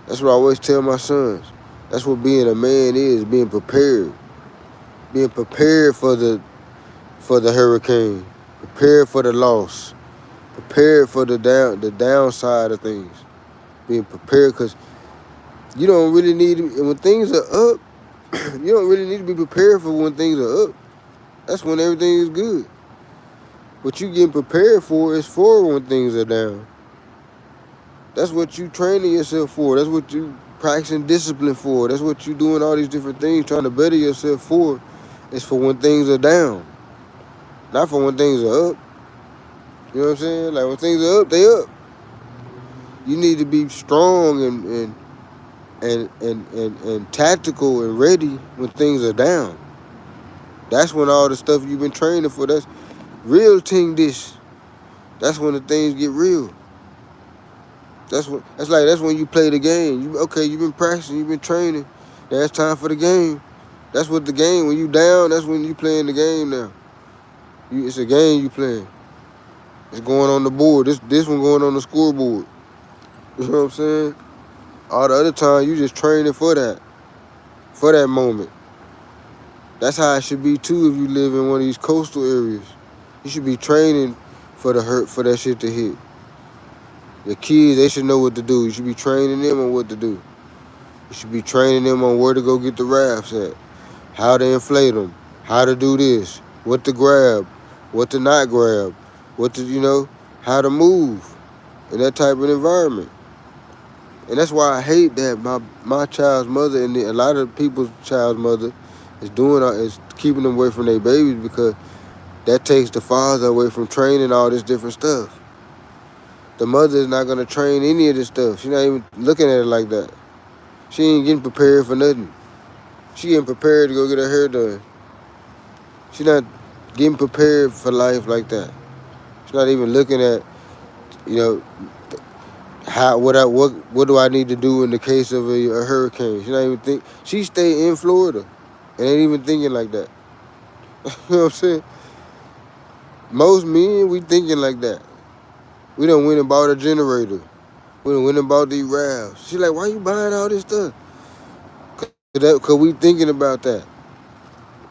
That's what I always tell my sons. That's what being a man is. Being prepared. Being prepared for the hurricane. Prepared for the loss. Prepared for the downside of things. Being prepared, because you don't really need to, when things are up, you don't really need to be prepared for when things are up. That's when everything is good. What you getting prepared for is for when things are down. That's what you training yourself for. That's what you practicing discipline for. That's what you doing all these different things, trying to better yourself for. It's for when things are down. Not for when things are up. You know what I'm saying? Like when things are up, they up. You need to be strong and tactical and ready when things are down. That's when all the stuff you've been training for, that's real thing this. That's when the things get real. That's when you play the game. You've been practicing, you've been training. Now it's time for the game. That's what the game, when you down, that's when you playing the game now. It's a game you playing. It's going on the board. This one going on the scoreboard. You know what I'm saying? All the other time you just training for that moment. That's how it should be too if you live in one of these coastal areas. You should be training for that shit to hit. The kids, they should know what to do. You should be training them on what to do. You should be training them on where to go get the rafts at, how to inflate them, how to do this, what to grab, what to not grab, how to move in that type of environment. And that's why I hate that my child's mother and a lot of people's child's mother is keeping them away from their babies, because that takes the father away from training all this different stuff. The mother is not going to train any of this stuff. She's not even looking at it like that. She ain't getting prepared for nothing. She getting prepared to go get her hair done. She's not getting prepared for life like that. She's not even looking at, what do I need to do in the case of a hurricane. She's not even think. She stay in Florida and ain't even thinking like that. You know what I'm saying? Most men, we thinking like that. We done went and bought a generator. We done went and bought these rafts. She like, why you buying all this stuff? Because we thinking about that.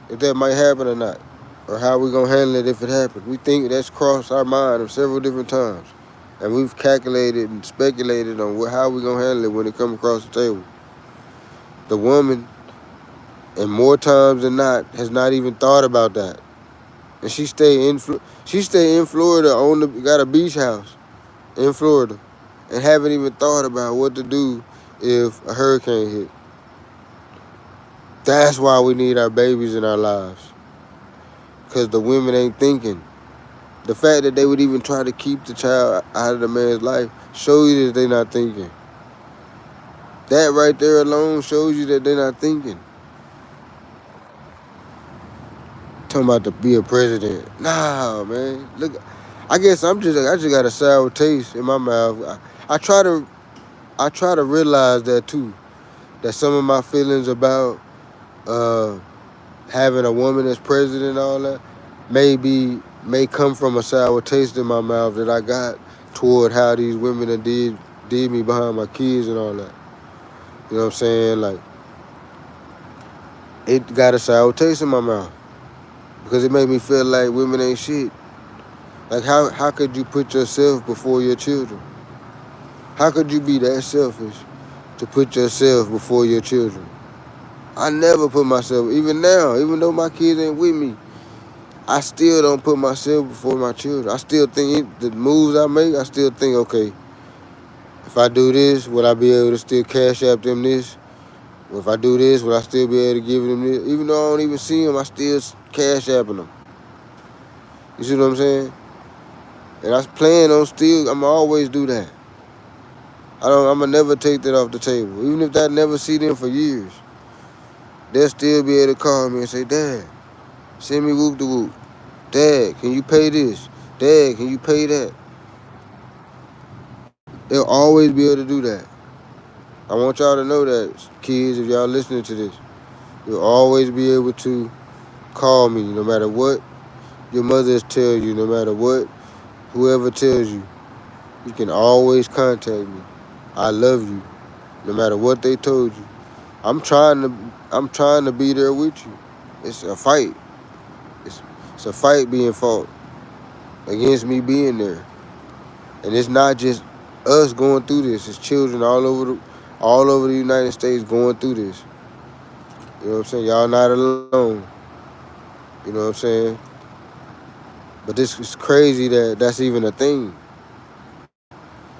If that might happen or not. Or how we going to handle it if it happens. We think that's crossed our mind several different times. And we've calculated and speculated on how we going to handle it when it comes across the table. The woman, and more times than not, has not even thought about that. And she stay in Florida, got a beach house in Florida, and haven't even thought about what to do if a hurricane hit. That's why we need our babies in our lives. Because the women ain't thinking. The fact that they would even try to keep the child out of the man's life shows you that they're not thinking. That right there alone shows you that they're not thinking. Talking about to be a president. Nah, man. Look, I guess I just got a sour taste in my mouth. I try to realize that too. That some of my feelings about having a woman as president and all that may come from a sour taste in my mouth that I got toward how these women did me behind my kids and all that. You know what I'm saying? Like, it got a sour taste in my mouth. Because it made me feel like women ain't shit. Like, how could you put yourself before your children? How could you be that selfish to put yourself before your children? I never put myself, even now, even though my kids ain't with me, I still don't put myself before my children. I still think the moves I make, I still think, okay, if I do this, would I be able to still cash app them this? Or if I do this, would I still be able to give them this? Even though I don't even see them, I still cash apping them. You see what I'm saying? And I plan on I'ma always do that. I'ma never take that off the table. Even if I never see them for years. they'll still be able to call me and say, Dad, send me whoop the whoop. Dad, can you pay this? Dad, can you pay that? They'll always be able to do that. I want y'all to know that, kids, if y'all listening to this, you'll always be able to call me no matter what your mothers tell you, no matter what whoever tells you. You can always contact me. I love you, no matter what they told you. I'm trying to be there with you. It's a fight. It's a fight being fought against me being there. And it's not just us going through this. It's children all over the United States going through this. You know what I'm saying? Y'all not alone. You know what I'm saying? But this is crazy that that's even a thing.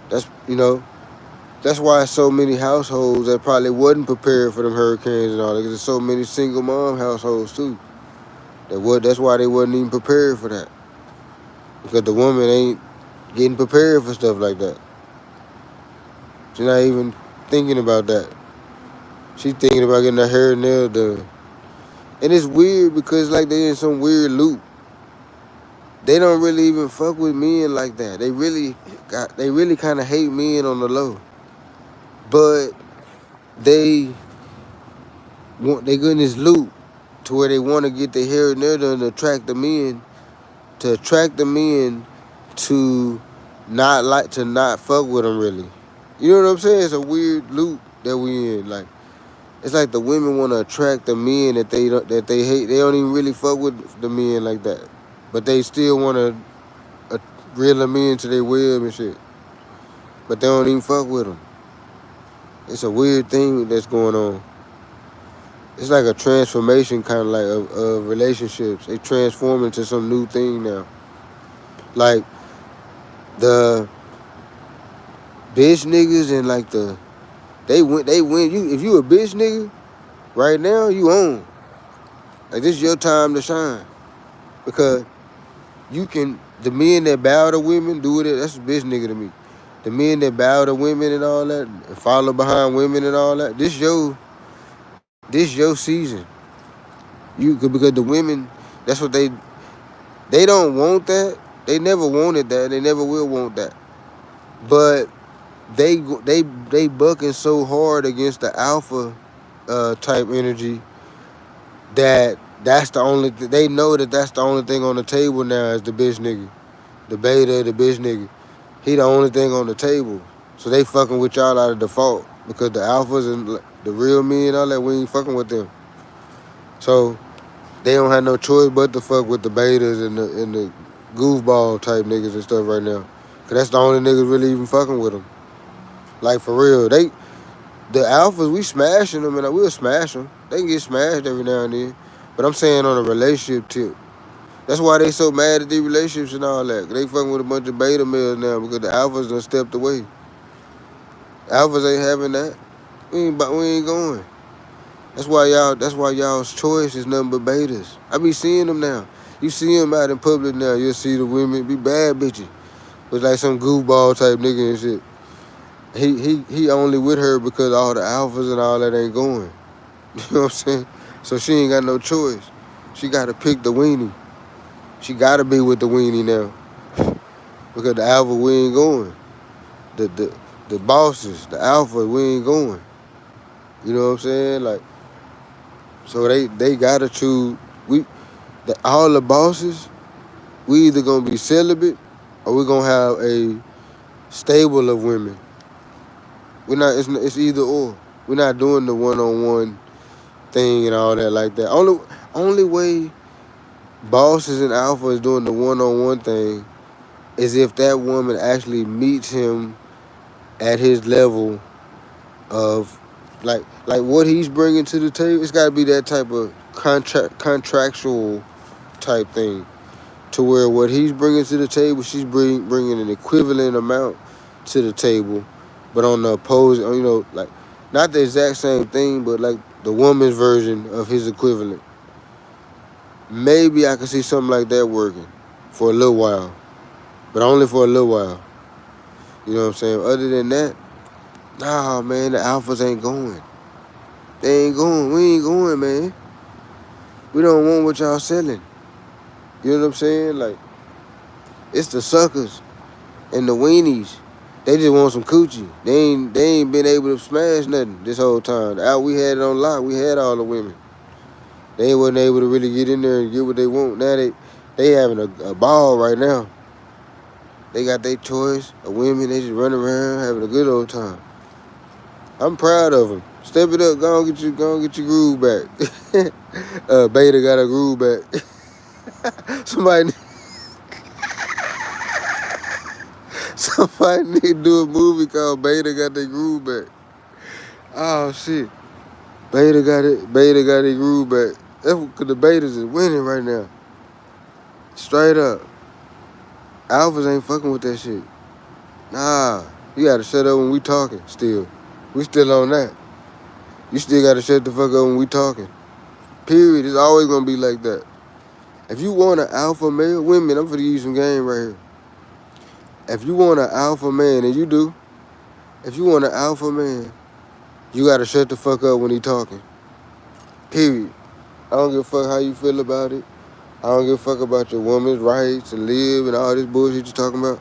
That's why so many households that probably wasn't prepared for them hurricanes and all that. Because there's so many single mom households too. That's why they wasn't even prepared for that. Because the woman ain't getting prepared for stuff like that. She's not even thinking about that. She's thinking about getting her hair and nails done. And it's weird because like they in some weird loop. They don't really even fuck with men like that. They really kind of hate men on the low. But they go in this loop to where they want to get their hair and nails done to attract the men to not fuck with them really. You know what I'm saying? It's a weird loop that we in. Like, it's like the women want to attract the men that they hate. They don't even really fuck with the men like that, but they still want to reel them into their web and shit. But they don't even fuck with them. It's a weird thing that's going on. It's like a transformation kind of like of relationships. They transform into some new thing now. Like the bitch niggas and like they win. You if you a bitch nigga right now, you own. Like this is your time to shine. Because the men that bow to women do it. That's a bitch nigga to me. The men that bow to women and all that, and follow behind women and all that, this your season. Because the women, that's what they don't want that. They never wanted that. They never will want that. But they bucking so hard against the alpha type energy that's the only they know that's the only thing on the table now is the bitch nigga, the beta, the bitch nigga. He the only thing on the table. So they fucking with y'all out of default because the alphas and the real men and all that, we ain't fucking with them. So they don't have no choice but to fuck with the betas and the goofball type niggas and stuff right now. Cause that's the only niggas really even fucking with them. Like for real, the alphas, we smashing them and we'll smash them. They can get smashed every now and then. But I'm saying on a relationship tip. That's why they so mad at these relationships and all that. They fucking with a bunch of beta males now because the alphas done stepped away. Alphas ain't having that. We ain't going. That's why y'all's choice is nothing but betas. I be seeing them now. You see them out in public now. You'll see the women be bad bitches. It's like some goofball type nigga and shit. He only with her because all the alphas and all that ain't going. You know what I'm saying? So she ain't got no choice. She got to pick the weenie. She got to be with the weenie now. Because the alpha, we ain't going. The bosses, the alpha, we ain't going. You know what I'm saying? Like, so they got to choose. All the bosses, we either going to be celibate or we going to have a stable of women. It's either or. We're not doing the one-on-one thing and all that like that. Only way bosses and alpha is doing the one-on-one thing is if that woman actually meets him at his level of like what he's bringing to the table. It's got to be that type of contractual type thing to where what he's bringing to the table, she's bringing an equivalent amount to the table, but on the opposing, like not the exact same thing, but like the woman's version of his equivalent. Maybe I could see something like that working for a little while, but only for a little while. You know what I'm saying? Other than that, nah, man, the alphas ain't going. They ain't going. We ain't going, man. We don't want what y'all selling. You know what I'm saying? Like, it's the suckers and the weenies. They just want some coochie. They ain't been able to smash nothing this whole time. Out we had it on lock. We had all the women. They wasn't able to really get in there and get what they want. Now they having a ball right now. They got their choice of women. They just running around having a good old time. I'm proud of them. Step it up. Go on get your groove back. Beta got a groove back. Somebody need to do a movie called Beta Got Their Groove Back. Oh shit. Beta got their groove back. That's because the betas is winning right now. Straight up. Alphas ain't fucking with that shit. Nah. You gotta shut up when we talking still. We still on that. You still gotta shut the fuck up when we talking. Period. It's always gonna be like that. If you want an alpha male, women, I'm finna give you some game right here. If you want an alpha man, and you do, if you want an alpha man, you gotta shut the fuck up when he talking. Period. I don't give a fuck how you feel about it. I don't give a fuck about your woman's rights to live and all this bullshit you talking about.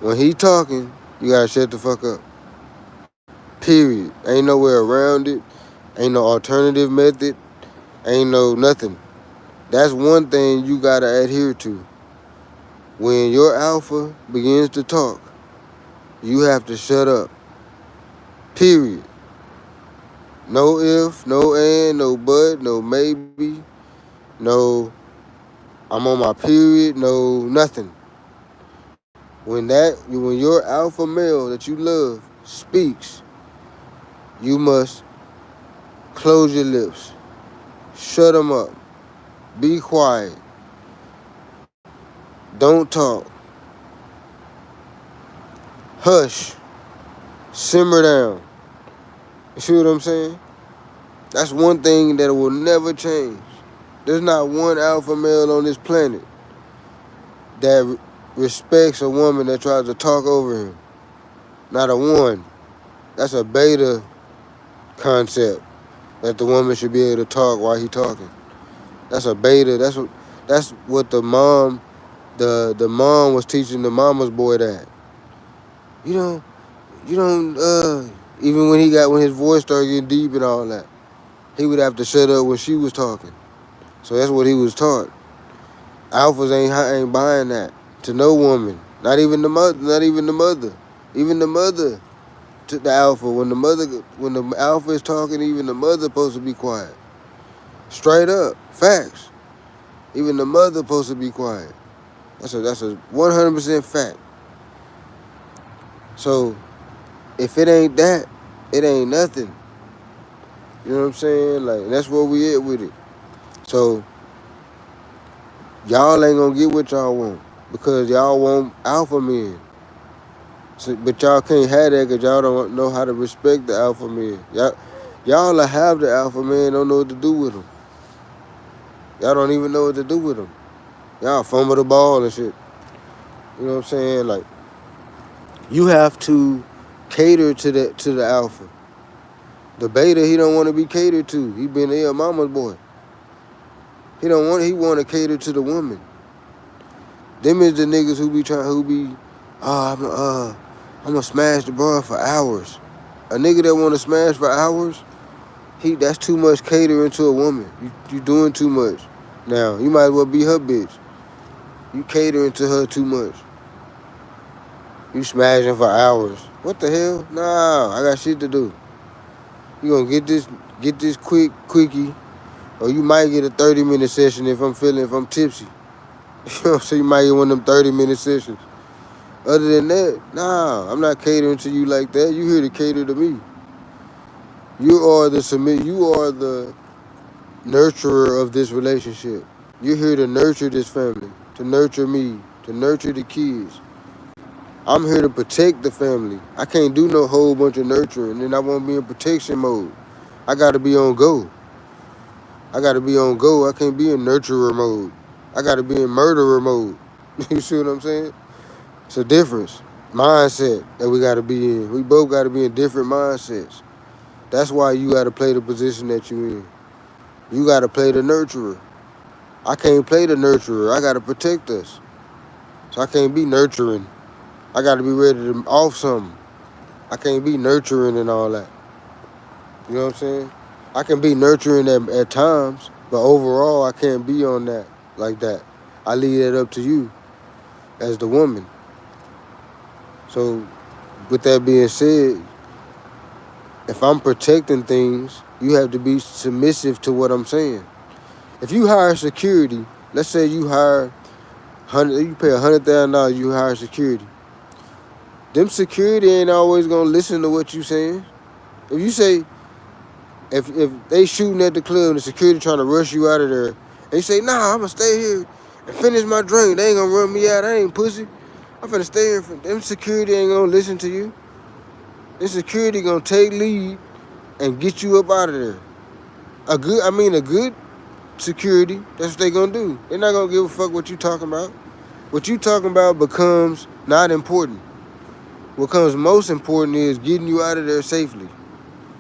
When he talking, you gotta shut the fuck up. Period. Ain't nowhere around it. Ain't no alternative method. Ain't no nothing. That's one thing you gotta adhere to. When your alpha begins to talk, you have to shut up. Period. No if, no and, no but, no maybe, no I'm on my period, no nothing. When your alpha male that you love speaks, you must close your lips, shut them up, be quiet, don't talk, hush, simmer down. You see what I'm saying? That's one thing that will never change. There's not one alpha male on this planet that respects a woman that tries to talk over him. Not a one. That's a beta concept, that the woman should be able to talk while he talking. That's a beta. That's what the mom was teaching the mama's boy that. You don't even when his voice started getting deep and all that, he would have to shut up when she was talking. So that's what he was taught. Alphas ain't buying that to no woman. Not even the mother. Even the mother to the alpha. When the alpha is talking, even the mother supposed to be quiet. Straight up. Facts. Even the mother supposed to be quiet. That's a 100% fact. So if it ain't that, it ain't nothing. You know what I'm saying? Like, that's where we at with it. So y'all ain't gonna get what y'all want because y'all want alpha men. So, but y'all can't have that because y'all don't know how to respect the alpha men. Y'all have the alpha man, don't know what to do with them. Y'all don't even know what to do with them. Y'all fumble the ball and shit. You know what I'm saying? Like, you have to cater to the alpha. The beta, he don't want to be catered to. He been a mama's boy. He want to cater to the woman. Them is the niggas I'm gonna smash the bra for hours. A nigga that want to smash for hours, that's too much catering to a woman. You doing too much. Now, you might as well be her bitch. You catering to her too much. You smashing for hours. What the hell? Nah, I got shit to do. You gonna get this quickie, or you might get a 30-minute session if I'm tipsy. You know, so you might get one of them 30-minute sessions. Other than that, nah, I'm not catering to you like that. You here to cater to me. You are the nurturer of this relationship. You're here to nurture this family, to nurture me, to nurture the kids. I'm here to protect the family. I can't do no whole bunch of nurturing, and I won't be in protection mode. I gotta be on go. I can't be in nurturer mode. I gotta be in murderer mode. You see what I'm saying? It's a difference. Mindset that we gotta be in. We both gotta be in different mindsets. That's why you got to play the position that you in. You got to play the nurturer. I can't play the nurturer. I got to protect us. So I can't be nurturing. I got to be ready to off something. I can't be nurturing and all that. You know what I'm saying? I can be nurturing at times, but overall, I can't be on that like that. I leave that up to you as the woman. So, with that being said, if I'm protecting things, you have to be submissive to what I'm saying. If you hire security, let's say you hire you pay $100,000, you hire security. Them security ain't always gonna listen to what you saying. If you say, if they shooting at the club and the security trying to rush you out of there, and you say, nah, I'm gonna stay here and finish my drink. They ain't gonna run me out. I ain't pussy. I'm finna stay here. Them security ain't gonna listen to you. Them security gonna take lead and get you up out of there. A good security, that's what they gonna do. They're not gonna give a fuck what you talking about. What you talking about becomes not important. What comes most important is getting you out of there safely.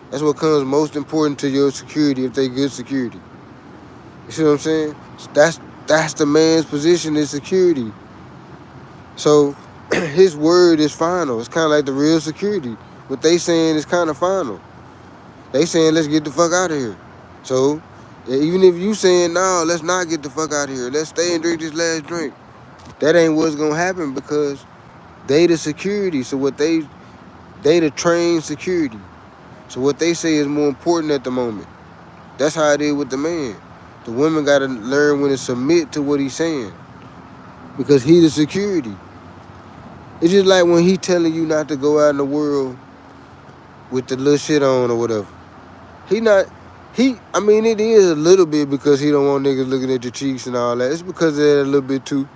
That's what comes most important to your security if they good security. You see what I'm saying? That's the man's position in security. So his word is final. It's kind of like the real security. What they saying is kind of final. They saying let's get the fuck out of here. So even if you saying no, let's not get the fuck out of here. Let's stay and drink this last drink. That ain't what's gonna happen because they the security. So they the trained security. So what they say is more important at the moment. That's how it is with the man. The women got to learn when to submit to what he's saying because he the security. It's just like when he telling you not to go out in the world with the little shit on or whatever. It is a little bit because he don't want niggas looking at your cheeks and all that. It's because of that a little bit too.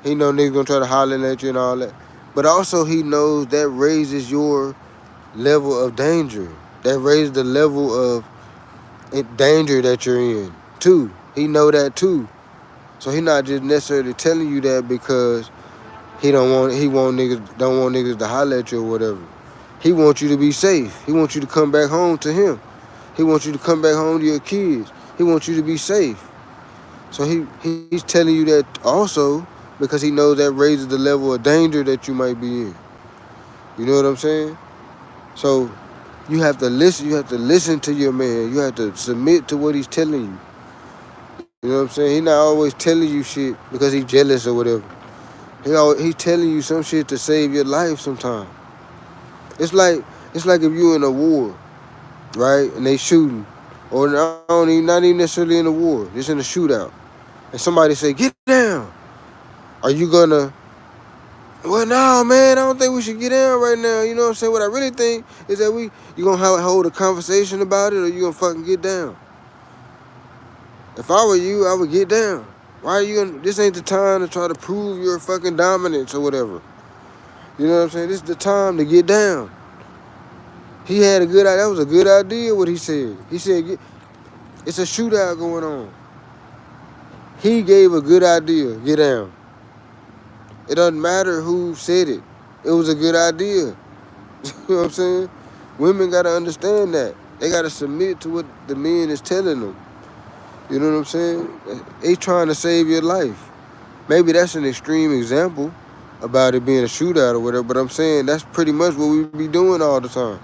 He know niggas gonna try to holler at you and all that. But also he knows that raises your level of danger. That raises the level of danger that you're in too. He know that too. So he not just necessarily telling you that because he don't want niggas to holler at you or whatever. He wants you to be safe. He wants you to come back home to him. He wants you to come back home to your kids. He wants you to be safe. So he's telling you that also because he knows that raises the level of danger that you might be in. You know what I'm saying? So you have to listen. You have to listen to your man. You have to submit to what he's telling you. You know what I'm saying? He not always telling you shit because he's jealous or whatever. He's telling you some shit to save your life sometimes. It's like if you in a war, right? And they shooting. Or not even necessarily in a war, just in a shootout. And somebody say, get down. Are you gonna, well, no, man, I don't think we should get down right now. You know what I'm saying? What I really think is that you gonna hold a conversation about it or you gonna fucking get down. If I were you, I would get down. Why are you gonna, this ain't the time to try to prove your fucking dominance or whatever. You know what I'm saying? This is the time to get down. He had a good idea. That was a good idea what he said. He said, it's a shootout going on. He gave a good idea. Get down. It doesn't matter who said it. It was a good idea. You know what I'm saying? Women got to understand that. They got to submit to what the men is telling them. You know what I'm saying? They trying to save your life. Maybe that's an extreme example about it being a shootout or whatever, but I'm saying that's pretty much what we be doing all the time.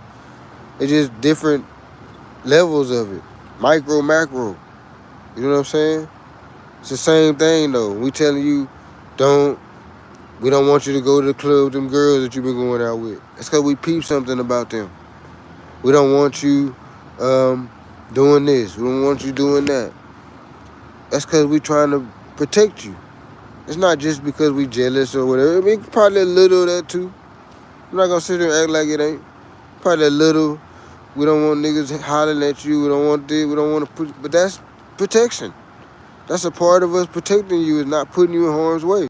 It's just different levels of it. Micro, macro. You know what I'm saying? It's the same thing though. We telling you, we don't want you to go to the club with them girls that you've been going out with. It's because we peep something about them. We don't want you doing this. We don't want you doing that. That's because we trying to protect you. It's not just because we jealous or whatever. I mean, probably a little of that too. I'm not going to sit here and act like it ain't. Probably a little. We don't want niggas hollering at you. We don't want this. We don't want to put... But that's protection. That's a part of us protecting you, is not putting you in harm's way.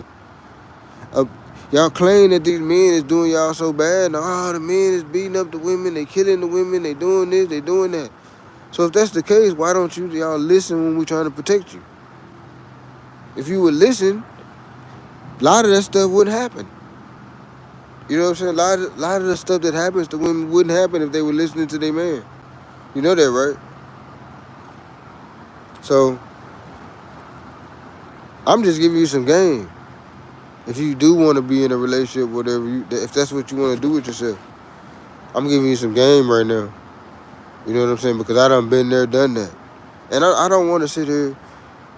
Y'all claim that these men is doing y'all so bad. The men is beating up the women. They killing the women. They doing this. They doing that. So if that's the case, why don't y'all listen when we trying to protect you? If you would listen, a lot of that stuff wouldn't happen. You know what I'm saying? A lot of the stuff that happens to women wouldn't happen if they were listening to their man. You know that, right? So I'm just giving you some game. If you do want to be in a relationship, whatever if that's what you want to do with yourself, I'm giving you some game right now. You know what I'm saying? Because I done been there, done that. And I don't want to sit here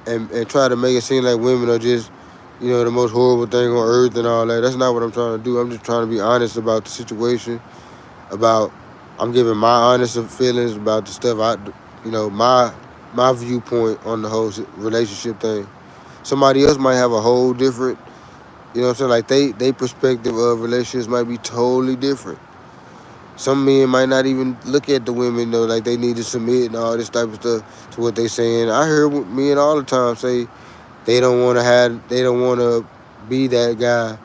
and try to make it seem like women are just, the most horrible thing on earth and all that. That's not what I'm trying to do. I'm just trying to be honest about the situation, I'm giving my honest feelings about the stuff my viewpoint on the whole relationship thing. Somebody else might have a whole different, what I'm saying? Like they perspective of relationships might be totally different. Some men might not even look at the women, like they need to submit and all this type of stuff to what they saying. I hear men all the time say they don't want to be that guy,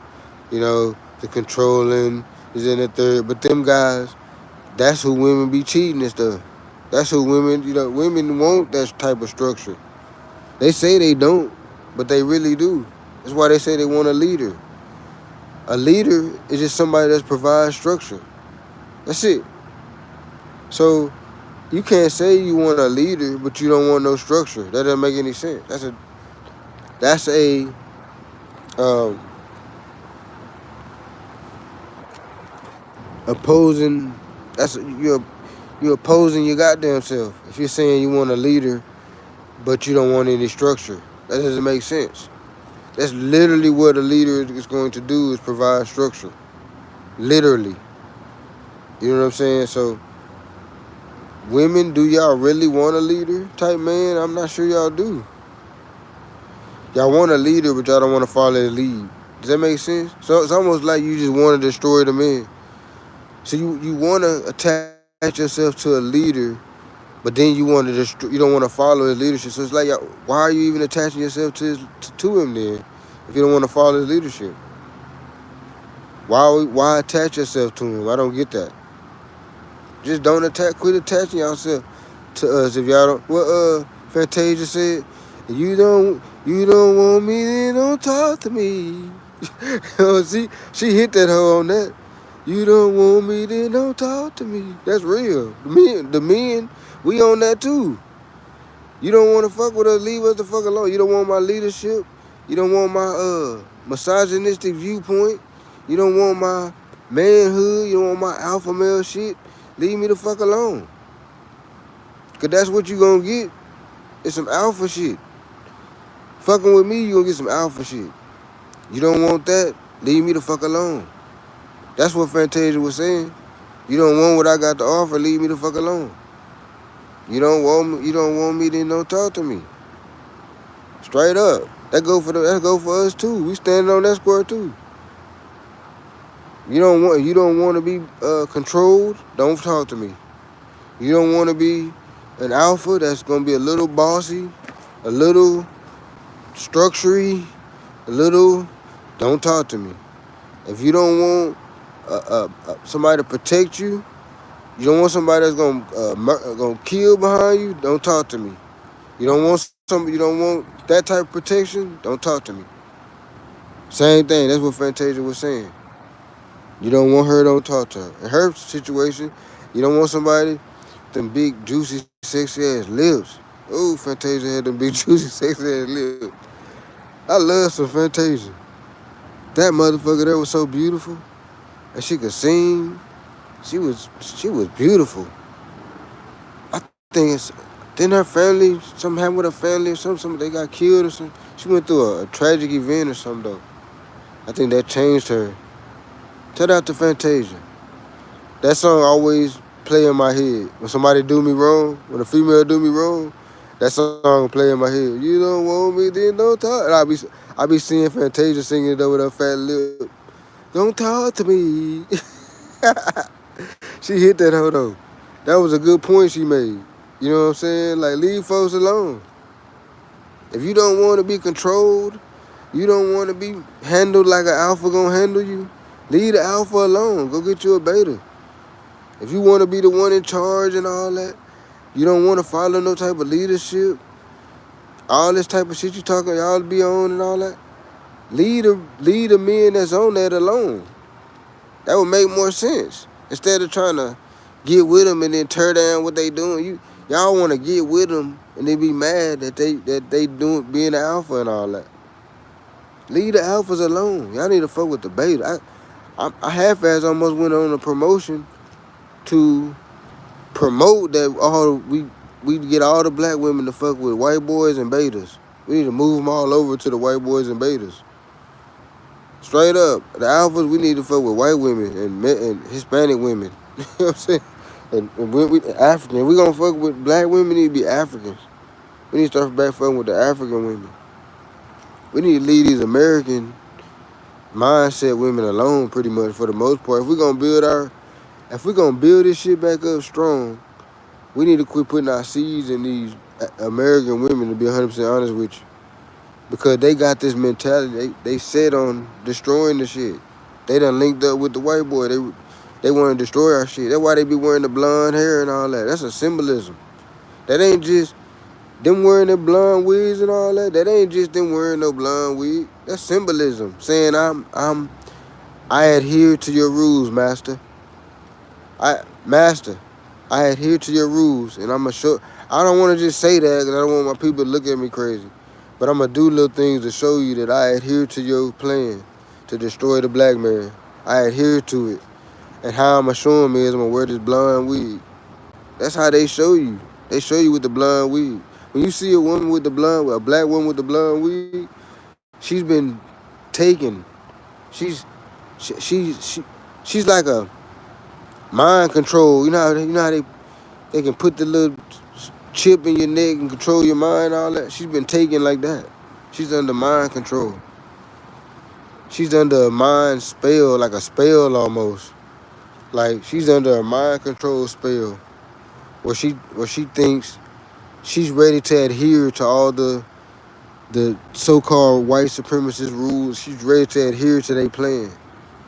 the controlling is in the third. But them guys, that's who women be cheating and stuff. That's who women want that type of structure. They say they don't, but they really do. That's why they say they want a leader. A leader is just somebody that provides structure. That's it. So you can't say you want a leader, but you don't want no structure. That doesn't make any sense. That's a opposing. You're opposing your goddamn self. If you're saying you want a leader, but you don't want any structure, that doesn't make sense. That's literally what a leader is going to do, is provide structure. Literally. You know what I'm saying? So, women, do y'all really want a leader type man? I'm not sure y'all do. Y'all want a leader, but y'all don't want to follow the lead. Does that make sense? So it's almost like you just want to destroy the man. So you want to attach yourself to a leader, but then you don't want to follow his leadership. So it's like, why are you even attaching yourself to him then, if you don't want to follow his leadership? Why attach yourself to him? I don't get that. Just don't quit attaching yourself to us. If y'all don't, what Fantasia said, you don't want me, then don't talk to me. She hit that hoe on that. You don't want me, then don't talk to me. That's real. The men, we on that too. You don't want to fuck with us, leave us the fuck alone. You don't want my leadership. You don't want my misogynistic viewpoint. You don't want my manhood. You don't want my alpha male shit. Leave me the fuck alone. Because that's what you gonna get. It's some alpha shit. Fucking with me, you gonna get some alpha shit. You don't want that, leave me the fuck alone. That's what Fantasia was saying. You don't want what I got to offer, leave me the fuck alone. You don't want me, then don't talk to me. Straight up. That go for us too. We standing on that square too. You don't want to be controlled, don't talk to me. You don't want to be an alpha that's gonna be a little bossy, a little structury, don't talk to me. If you don't want somebody to protect you, you don't want somebody that's gonna kill behind you, don't talk to me. You don't want that type of protection, don't talk to me. Same thing, that's what Fantasia was saying. You don't want her, don't talk to her. In her situation, you don't want somebody with them big, juicy, sexy ass lips. Oh, Fantasia had them big, juicy, sexy ass lips. I love some Fantasia. That motherfucker there was so beautiful. And she could sing. She was beautiful. I think didn't her family, something happened with her family or something, they got killed or something. She went through a tragic event or something though. I think that changed her. Shout out to Fantasia. That song always play in my head. When somebody do me wrong, when a female do me wrong, that song play in my head. You don't want me, then don't talk. And I be seeing Fantasia singing it over with her fat lip. Don't talk to me. She hit that hoe though. That was a good point she made. You know what I'm saying? Like, leave folks alone. If you don't want to be controlled, you don't want to be handled like an alpha gonna handle you, leave the alpha alone. Go get you a beta. If you want to be the one in charge and all that, you don't want to follow no type of leadership, all this type of shit you talking y'all be on and all that, leave the men that's on that alone. That would make more sense. Instead of trying to get with them and then tear down what they doing. Y'all want to get with them and they be mad that they doing being the alpha and all that. Leave the alphas alone. Y'all need to fuck with the beta. I half-ass almost went on a promotion to promote that we get all the black women to fuck with white boys and betas. We need to move them all over to the white boys and betas. Straight up, the alphas, we need to fuck with white women and Hispanic women. You know what I'm saying? And we African. If we gonna fuck with black women, we need to be Africans. We need to start back fucking with the African women. We need to leave these American mindset women alone, pretty much for the most part. If we gonna build this shit back up strong, we need to quit putting our seeds in these American women. To be 100% honest with you, because they got this mentality. They set on destroying the shit. They done linked up with the white boy. They want to destroy our shit. That's why they be wearing the blonde hair and all that. That's a symbolism. That ain't just them wearing the blonde wigs and all that. That ain't just them wearing no blonde wig. That's symbolism. Saying I adhere to your rules, master. I adhere to your rules, and I'm show. I don't want to just say that because I don't want my people to look at me crazy. But I'm gonna do little things to show you that I adhere to your plan to destroy the black man. I adhere to it. And how I'm gonna show them is I'm gonna wear this blonde wig. That's how they show you. They show you with the blonde wig. When you see a woman with the blonde, a black woman with the blonde wig, she's been taken. She's like a mind control. You know how they can put the little chip in your neck and control your mind, all that. She's been taken like that. She's under mind control. She's under a mind spell, like a spell almost. Like she's under a mind control spell, where she thinks she's ready to adhere to all the so-called white supremacist rules. She's ready to adhere to their plan.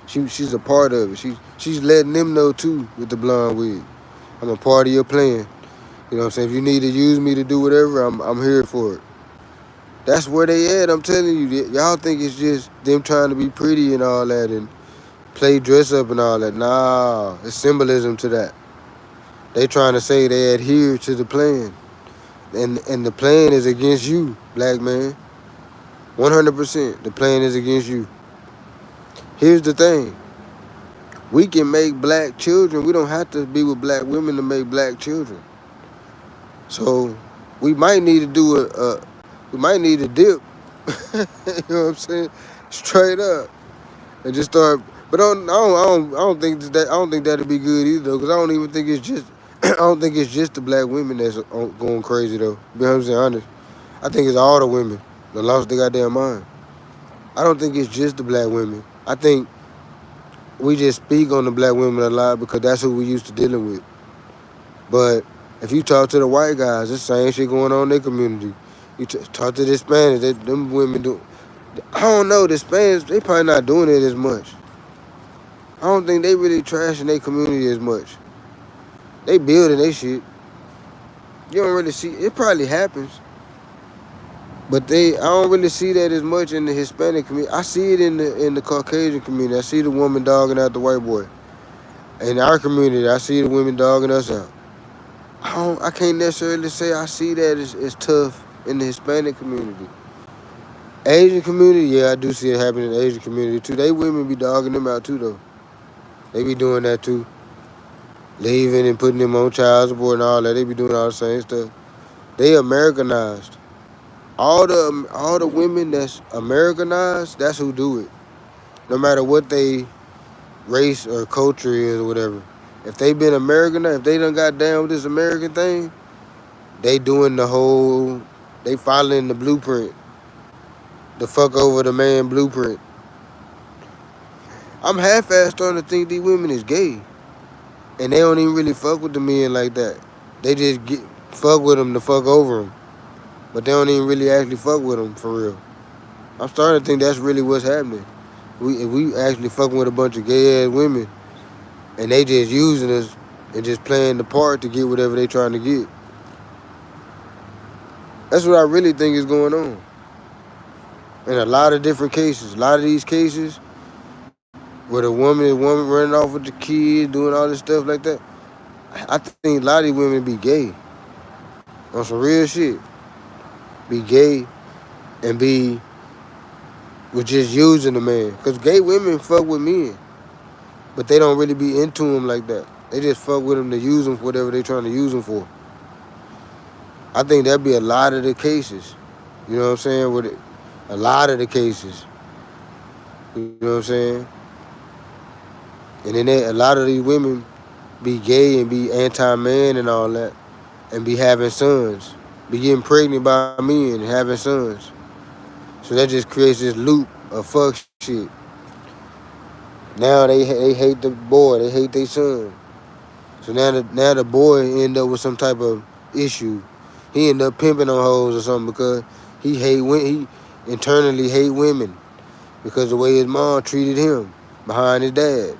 She's a part of it. She's letting them know too with the blonde wig. I'm a part of your plan. You know what I'm saying? If you need to use me to do whatever, I'm here for it. That's where they at. I'm telling you, y'all think it's just them trying to be pretty and all that and play dress up and all that. Nah, it's symbolism to that. They trying to say they adhere to the plan. And the plan is against you, black man. 100%. The plan is against you. Here's the thing. We can make black children. We don't have to be with black women to make black children. So we might need to do we might need to dip. You know what I'm saying? Straight up. And just start. But I don't think that'd be good either, though, because I don't even think it's just I don't think it's just the black women that's going crazy though. To be 100% honest, I think it's all the women that lost their goddamn mind. I don't think it's just the black women. I think we just speak on the black women a lot because that's who we used to dealing with. But if you talk to the white guys, it's the same shit going on in their community. You talk to the Hispanics, them women do. I don't know, the Hispanics, they probably not doing it as much. I don't think they really trashing their community as much. They building their shit. You don't really see, it probably happens. But I don't really see that as much in the Hispanic community. I see it in the Caucasian community. I see the woman dogging out the white boy. In our community, I see the women dogging us out. I can't necessarily say I see that as tough in the Hispanic community. Asian community, yeah, I do see it happening in the Asian community too. They women be dogging them out too, though. They be doing that too. Leaving and putting them on child support and all that. They be doing all the same stuff. They Americanized. All the women that's Americanized, that's who do it. No matter what they race or culture is or whatever. If they been Americanized, if they done got down with this American thing, they doing they following the blueprint. The fuck over the man blueprint. I'm half-assed starting to think these women is gay. And they don't even really fuck with the men like that. They just fuck with them to fuck over them. But they don't even really actually fuck with them for real. I'm starting to think that's really what's happening. We actually fucking with a bunch of gay-ass women. And they just using us and just playing the part to get whatever they trying to get. That's what I really think is going on. In a lot of different cases. A lot of these cases where the woman running off with the kids, doing all this stuff like that. I think a lot of these women be gay on some real shit. Be gay and be with just using the man. Cause gay women fuck with men, but they don't really be into him like that. They just fuck with him to use him for whatever they trying to use him for. I think that'd be a lot of the cases. You know what I'm saying? With it, a lot of the cases. You know what I'm saying? And then a lot of these women be gay and be anti-man and all that, and be having sons, be getting pregnant by men and having sons. So that just creates this loop of fuck shit. Now they hate the boy, they hate their son. So now the boy end up with some type of issue. He end up pimping on hoes or something because he internally hate women because the way his mom treated him behind his dad.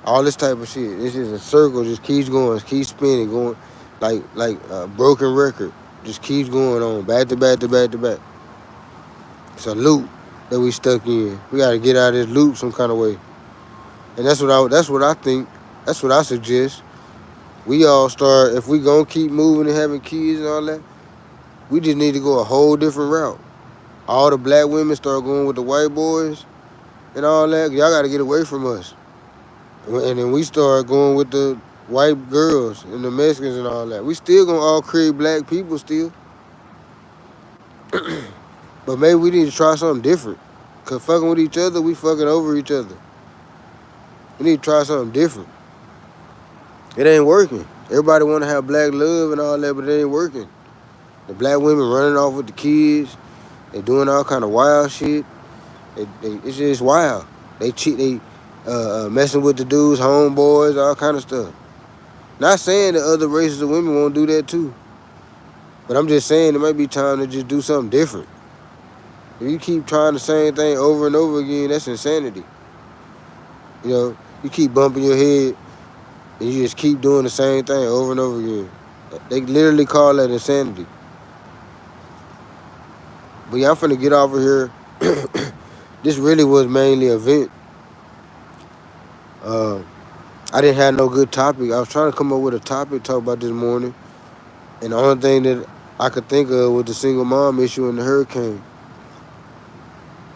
All this type of shit. It's just a circle, just keeps going, keeps spinning, going like a broken record. Just keeps going on, back to back to back to back. It's a loop that we stuck in. We gotta get out of this loop some kind of way. And that's what I think. That's what I suggest. We all start, if we gonna keep moving and having kids and all that, we just need to go a whole different route. All the black women start going with the white boys and all that. Y'all gotta get away from us. And then we start going with the white girls and the Mexicans and all that. We still gonna all create black people still. But maybe we need to try something different. Cause fucking with each other, we fucking over each other. We need to try something different. It ain't working. Everybody want to have black love and all that, but it ain't working. The black women running off with the kids. They doing all kind of wild shit. It's just wild. They cheat. They messing with the dudes, homeboys, all kind of stuff. Not saying that other races of women won't do that too. But I'm just saying it might be time to just do something different. If you keep trying the same thing over and over again, that's insanity. You know, you keep bumping your head and you just keep doing the same thing over and over again. They literally call that insanity. But yeah, I'm finna get off of here. This really was mainly a vent. I didn't have no good topic. I was trying to come up with a topic to talk about this morning. And the only thing that I could think of was the single mom issue and the hurricane.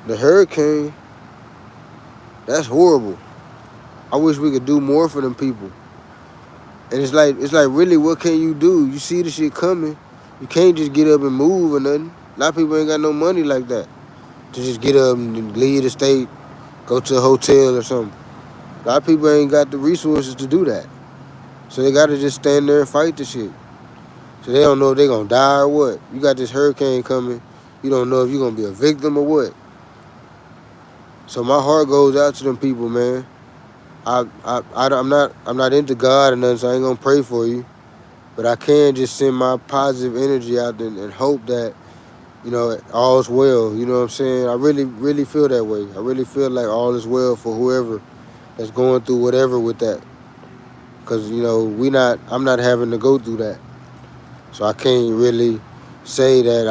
The hurricane, that's horrible. I wish we could do more for them people. And it's like really, what can you do? You see the shit coming. You can't just get up and move or nothing. A lot of people ain't got no money like that to just get up and leave the state, go to a hotel or something. A lot of people ain't got the resources to do that. So they got to just stand there and fight the shit. So they don't know if they're going to die or what. You got this hurricane coming. You don't know if you're going to be a victim or what. So my heart goes out to them people, man. I'm not into God or nothing, so I ain't going to pray for you. But I can just send my positive energy out there and hope that, you know, all's well. You know what I'm saying? I really, really feel that way. I really feel like all is well for whoever that's going through whatever with that. Because, you know, I'm not having to go through that. So I can't really say that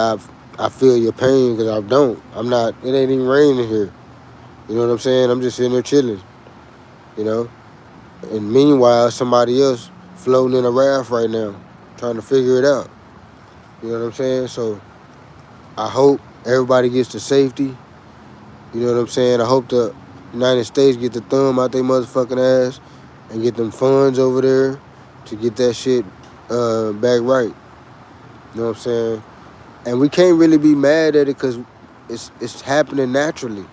I feel your pain, because I don't. It ain't even raining here. You know what I'm saying? I'm just sitting there chilling, you know? And meanwhile, somebody else floating in a raft right now, trying to figure it out. You know what I'm saying? So I hope everybody gets to safety. You know what I'm saying? I hope the United States get the thumb out their motherfucking ass and get them funds over there to get that shit back right. You know what I'm saying? And we can't really be mad at it because it's happening naturally.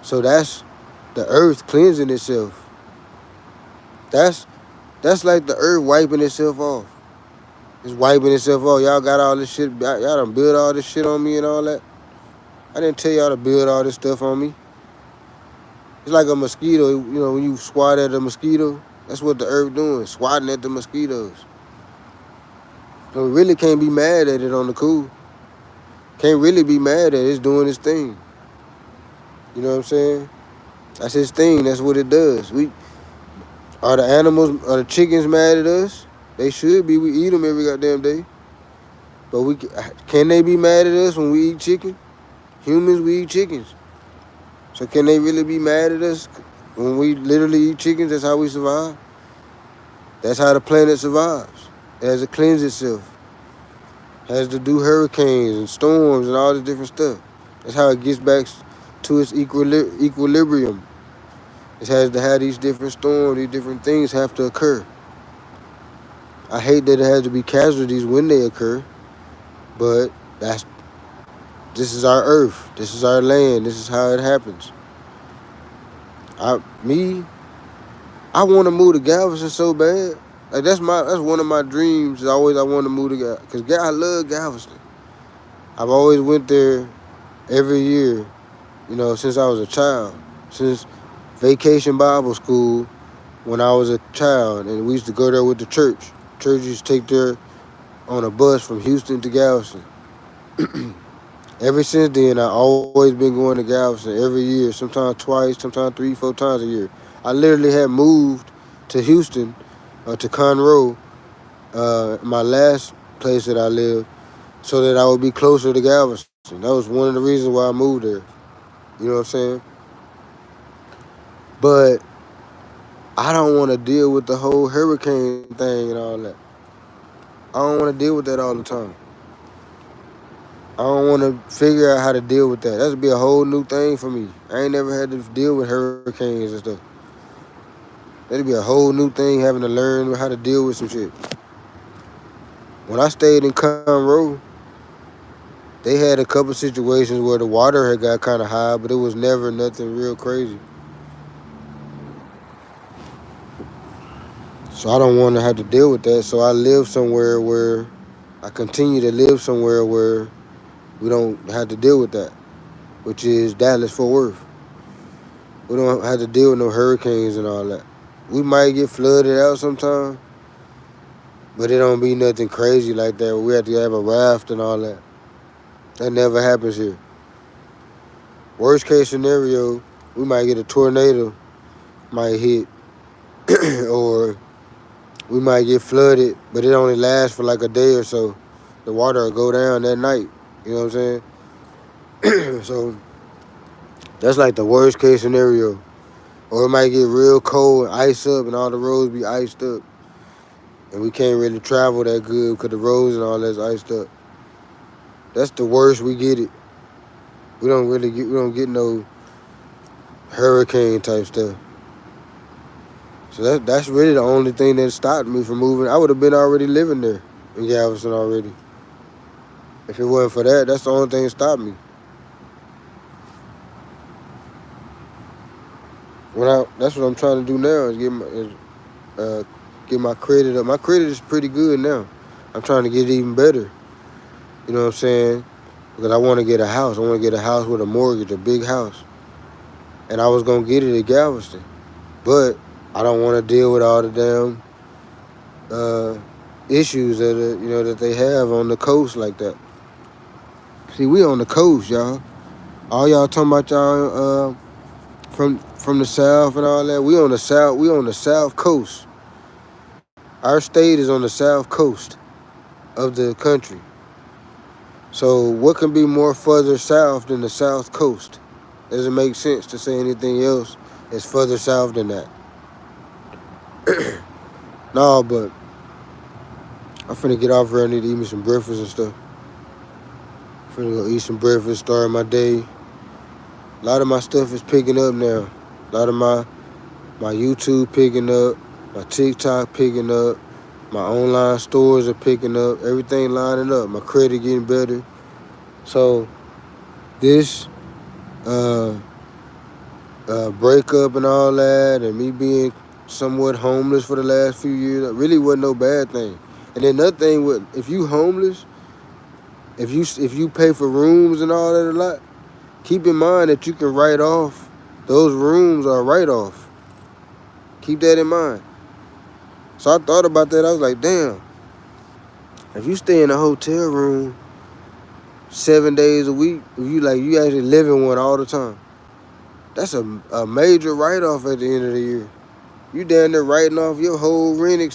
So that's the earth cleansing itself. That's like the earth wiping itself off. It's wiping itself off. Y'all got all this shit. Y'all done build all this shit on me and all that. I didn't tell y'all to build all this stuff on me. It's like a mosquito. You know, when you swat at a mosquito, that's what the earth doing, swatting at the mosquitoes. So we really can't be mad at it on the cool. Can't really be mad at it. It's doing its thing. You know what I'm saying? That's its thing. That's what it does. Are the chickens mad at us? They should be. We eat them every goddamn day. But can they be mad at us when we eat chicken? Humans, we eat chickens. So can they really be mad at us when we literally eat chickens? That's how we survive. That's how the planet survives. It has to cleanse itself. It has to do hurricanes and storms and all this different stuff. That's how it gets back to its equilibrium. It has to have these different storms, these different things have to occur. I hate that it has to be casualties when they occur, but this is our earth. This is our land. This is how it happens. I want to move to Galveston so bad. Like that's one of my dreams. I want to move to Galveston because I love Galveston. I've always went there every year, since I was a child, since Vacation Bible School when I was a child, and we used to go there with the church. Church used to take there on a bus from Houston to Galveston. Ever since then, I've always been going to Galveston every year, sometimes twice, sometimes 3, 4 times a year. I literally had moved to Houston, to Conroe, my last place that I lived, so that I would be closer to Galveston. That was one of the reasons why I moved there. You know what I'm saying? But I don't want to deal with the whole hurricane thing and all that. I don't want to deal with that all the time. I don't want to figure out how to deal with that. That'd be a whole new thing for me. I ain't never had to deal with hurricanes and stuff. That'd be a whole new thing, having to learn how to deal with some shit. When I stayed in Conroe, they had a couple situations where the water had got kind of high, but it was never nothing real crazy. So I don't want to have to deal with that. So I live somewhere where I continue to live somewhere where we don't have to deal with that, which is Dallas-Fort Worth. We don't have to deal with no hurricanes and all that. We might get flooded out sometime, but it don't be nothing crazy like that. We have to have a raft and all that. That never happens here. Worst case scenario, we might get a tornado, might hit, or we might get flooded, but it only lasts for like a day or so. The water will go down that night. You know what I'm saying? So that's like the worst case scenario. Or it might get real cold and ice up and all the roads be iced up. And we can't really travel that good because the roads and all that's iced up. That's the worst we get it. We don't get no hurricane type stuff. So that's really the only thing that stopped me from moving. I would have been already living there in Galveston already. If it wasn't for that, that's the only thing that stopped me. That's what I'm trying to do now, is get my credit up. My credit is pretty good now. I'm trying to get it even better. You know what I'm saying? Because I want to get a house. I want to get a house with a mortgage, a big house. And I was going to get it at Galveston. But I don't want to deal with all the damn issues that they have on the coast like that. See, we on the coast, y'all. All y'all talking about y'all from the south and all that. We on the south coast. Our state is on the south coast of the country. So what can be more further south than the south coast? Doesn't make sense to say anything else is further south than that. No, but I'm finna get off here. I need to eat me some breakfast and stuff. I'm finna go eat some breakfast, start my day. A lot of my stuff is picking up now. A lot of my YouTube picking up, my TikTok picking up, my online stores are picking up, everything lining up, my credit getting better. So this breakup and all that, and me being somewhat homeless for the last few years, really wasn't no bad thing. And then another thing, if you homeless, if you pay for rooms and all that a lot, keep in mind that you can write off. Those rooms are write-off. Keep that in mind. So I thought about that. I was like, damn, if you stay in a hotel room 7 days a week, if you actually live in one all the time, that's a major write-off at the end of the year. You down there writing off your whole rent,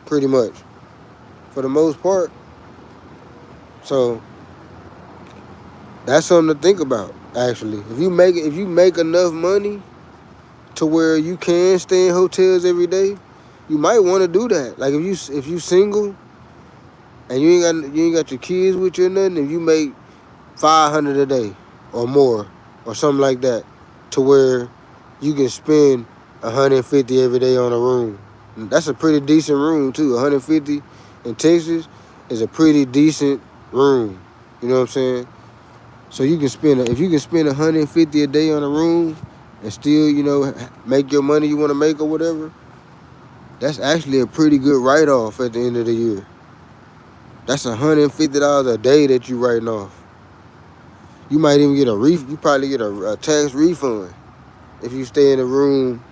pretty much, for the most part. So that's something to think about, actually. If you make enough money to where you can stay in hotels every day, you might want to do that. Like if you single and you ain't got your kids with you or nothing, if you make 500 a day or more or something like that, to where you can spend 150 every day on a room. That's a pretty decent room too. 150 in Texas is a pretty decent room. You know what I'm saying? So you can if you can spend 150 a day on a room and still, make your money you want to make or whatever, that's actually a pretty good write-off at the end of the year. That's $150 a day that you writing off. You might even get you probably get a tax refund if you stay in a room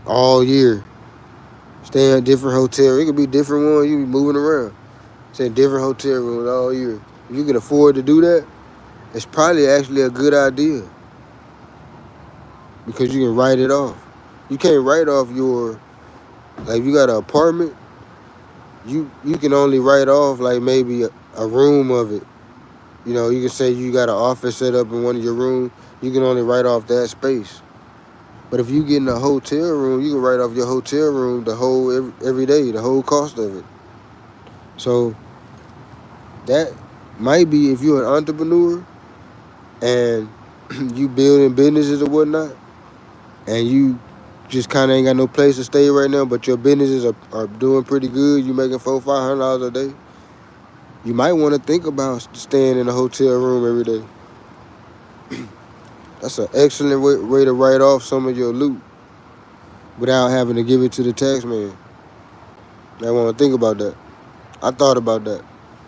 all year. Stay in a different hotel. It could be different ones. You be moving around. Stay in different hotel rooms all year. If you can afford to do that, it's probably actually a good idea. Because you can write it off. You can't write off like if you got an apartment, you can only write off like maybe a room of it. You can say you got an office set up in one of your rooms, you can only write off that space. But if you get in a hotel room, you can write off your hotel room the whole every day, the whole cost of it. So that might be, if you're an entrepreneur and you building businesses or whatnot, and you just kind of ain't got no place to stay right now, but your businesses are doing pretty good, you making $400-$500 a day, you might want to think about staying in a hotel room every day. That's an excellent way to write off some of your loot without having to give it to the tax man. I want to think about that. I thought about that.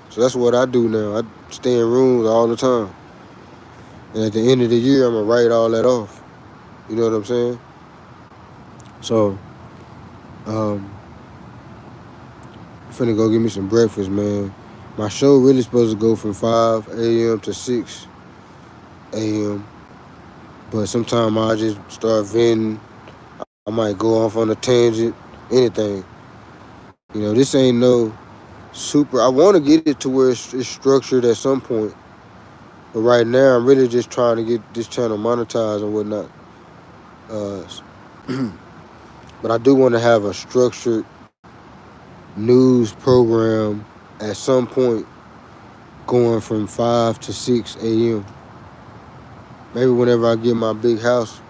So that's what I do now. I stay in rooms all the time. And at the end of the year, I'm going to write all that off. You know what I'm saying? So, I'm finna go get me some breakfast, man. My show really supposed to go from 5 a.m. to 6 a.m. But sometimes I just start venting. I might go off on a tangent, anything. This ain't no super. I want to get it to where it's structured at some point. But right now, I'm really just trying to get this channel monetized and whatnot. But I do want to have a structured news program at some point going from 5 to 6 a.m. Maybe whenever I get my big house,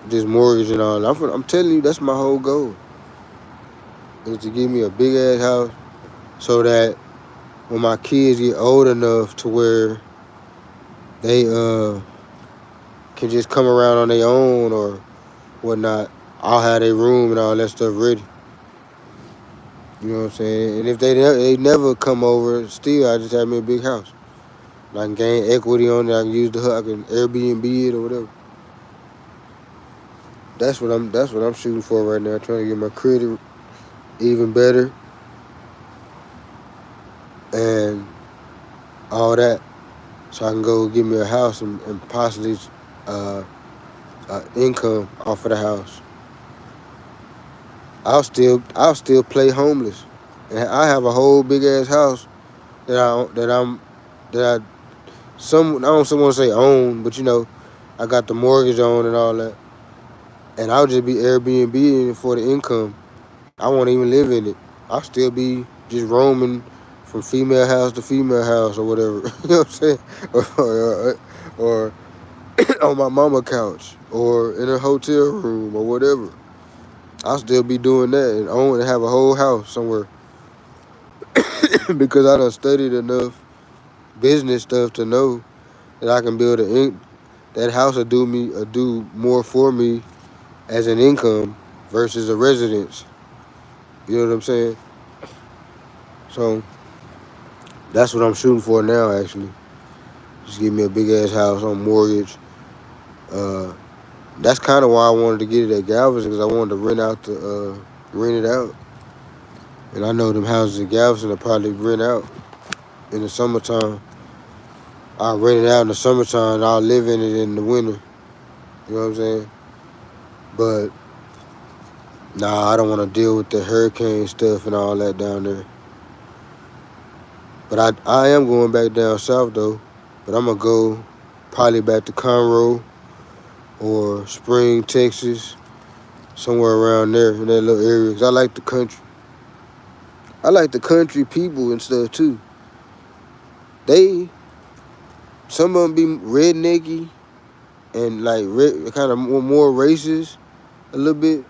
this mortgage and all. I'm telling you, that's my whole goal. Is to give me a big ass house so that when my kids get old enough to where they can just come around on their own or whatnot, I'll have their room and all that stuff ready. You know what I'm saying? And if they never come over, still I just have me a big house. I can gain equity on it. I can use I can Airbnb it or whatever. That's what I'm shooting for right now. Trying to get my credit even better and all that, so I can go get me a house and possibly income off of the house. I'll still play homeless, and I have a whole big ass house that I don't want to say own, but I got the mortgage on and all that, and I'll just be Airbnb for the income. I won't even live in it. I'll still be just roaming from female house to female house or whatever. You know what I'm saying? Or on my mama couch or in a hotel room or whatever. I'll still be doing that and own and have a whole house somewhere. Because I done studied enough business stuff to know that I can build that house will do more for me as an income versus a residence. You know what I'm saying? So that's what I'm shooting for now, actually. Just give me a big ass house on mortgage. That's kind of why I wanted to get it at Galveston, because I wanted to rent it out. And I know them houses in Galveston will probably rent out in the summertime. I'll rent it out in the summertime and I'll live in it in the winter. You know what I'm saying? But nah, I don't want to deal with the hurricane stuff and all that down there. But I am going back down south though. But I'm going to go probably back to Conroe or Spring, Texas, somewhere around there in that little area. 'Cause I like the country. I like the country people and stuff too. They, some of them be rednecky and like kind of more racist a little bit.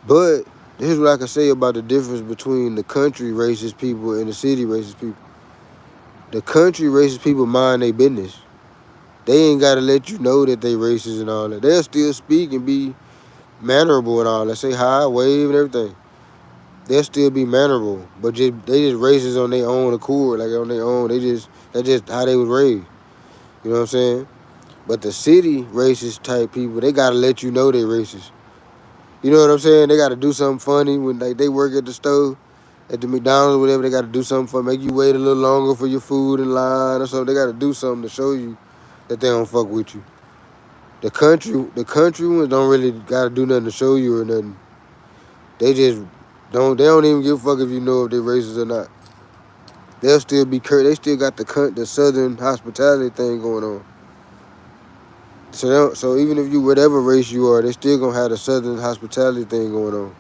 But here's what I can say about the difference between the country racist people and the city racist people. The country racist people mind their business. They ain't gotta let you know that they racist and all that. They'll still speak and be mannerable and all that. Say hi, wave, and everything. They'll still be mannerable, but they just racist on their own accord, like on their own. That's just how they was raised. You know what I'm saying? But the city racist type people, they gotta let you know they racist. You know what I'm saying? They gotta do something funny when they work at the stove, at the McDonald's or whatever. They gotta do something for make you wait a little longer for your food in line or something. They gotta do something to show you that they don't fuck with you. The country ones don't really gotta do nothing to show you or nothing. They just don't. They don't even give a fuck if you know if they're racist or not. They'll still be They still got the southern hospitality thing going on. So even if you whatever race you are, they still gonna have the southern hospitality thing going on.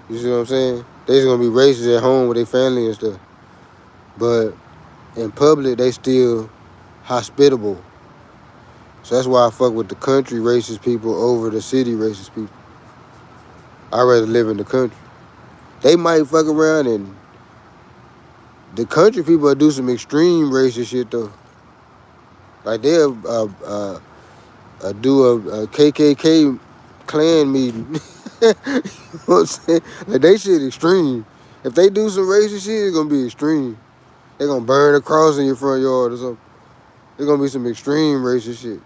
You see what I'm saying? They just gonna be racist at home with their family and stuff. But in public, they still hospitable. So that's why I fuck with the country racist people over the city racist people. I'd rather live in the country. They might fuck around and the country people do some extreme racist shit though. Like they'll do a KKK Klan meeting. You know what I'm saying? Like they shit extreme. If they do some racist shit, it's gonna be extreme. They gonna burn a cross in your front yard or something. It's gonna be some extreme racist shit.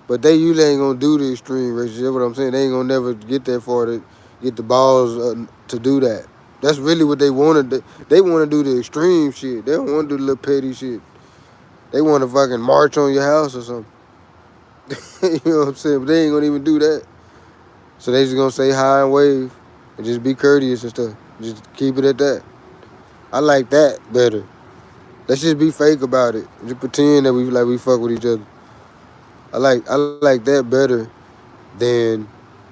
But they usually ain't gonna do the extreme racist shit. That's what I'm saying. They ain't gonna never get that far to get the balls to do that. That's really what they want to do. They want to do the extreme shit. They don't want to do the little petty shit. They want to fucking march on your house or something. You know what I'm saying? But they ain't gonna even do that. So they just gonna say hi and wave and just be courteous and stuff. Just keep it at that. I like that better. Let's just be fake about it. Just pretend that we fuck with each other. I like that better than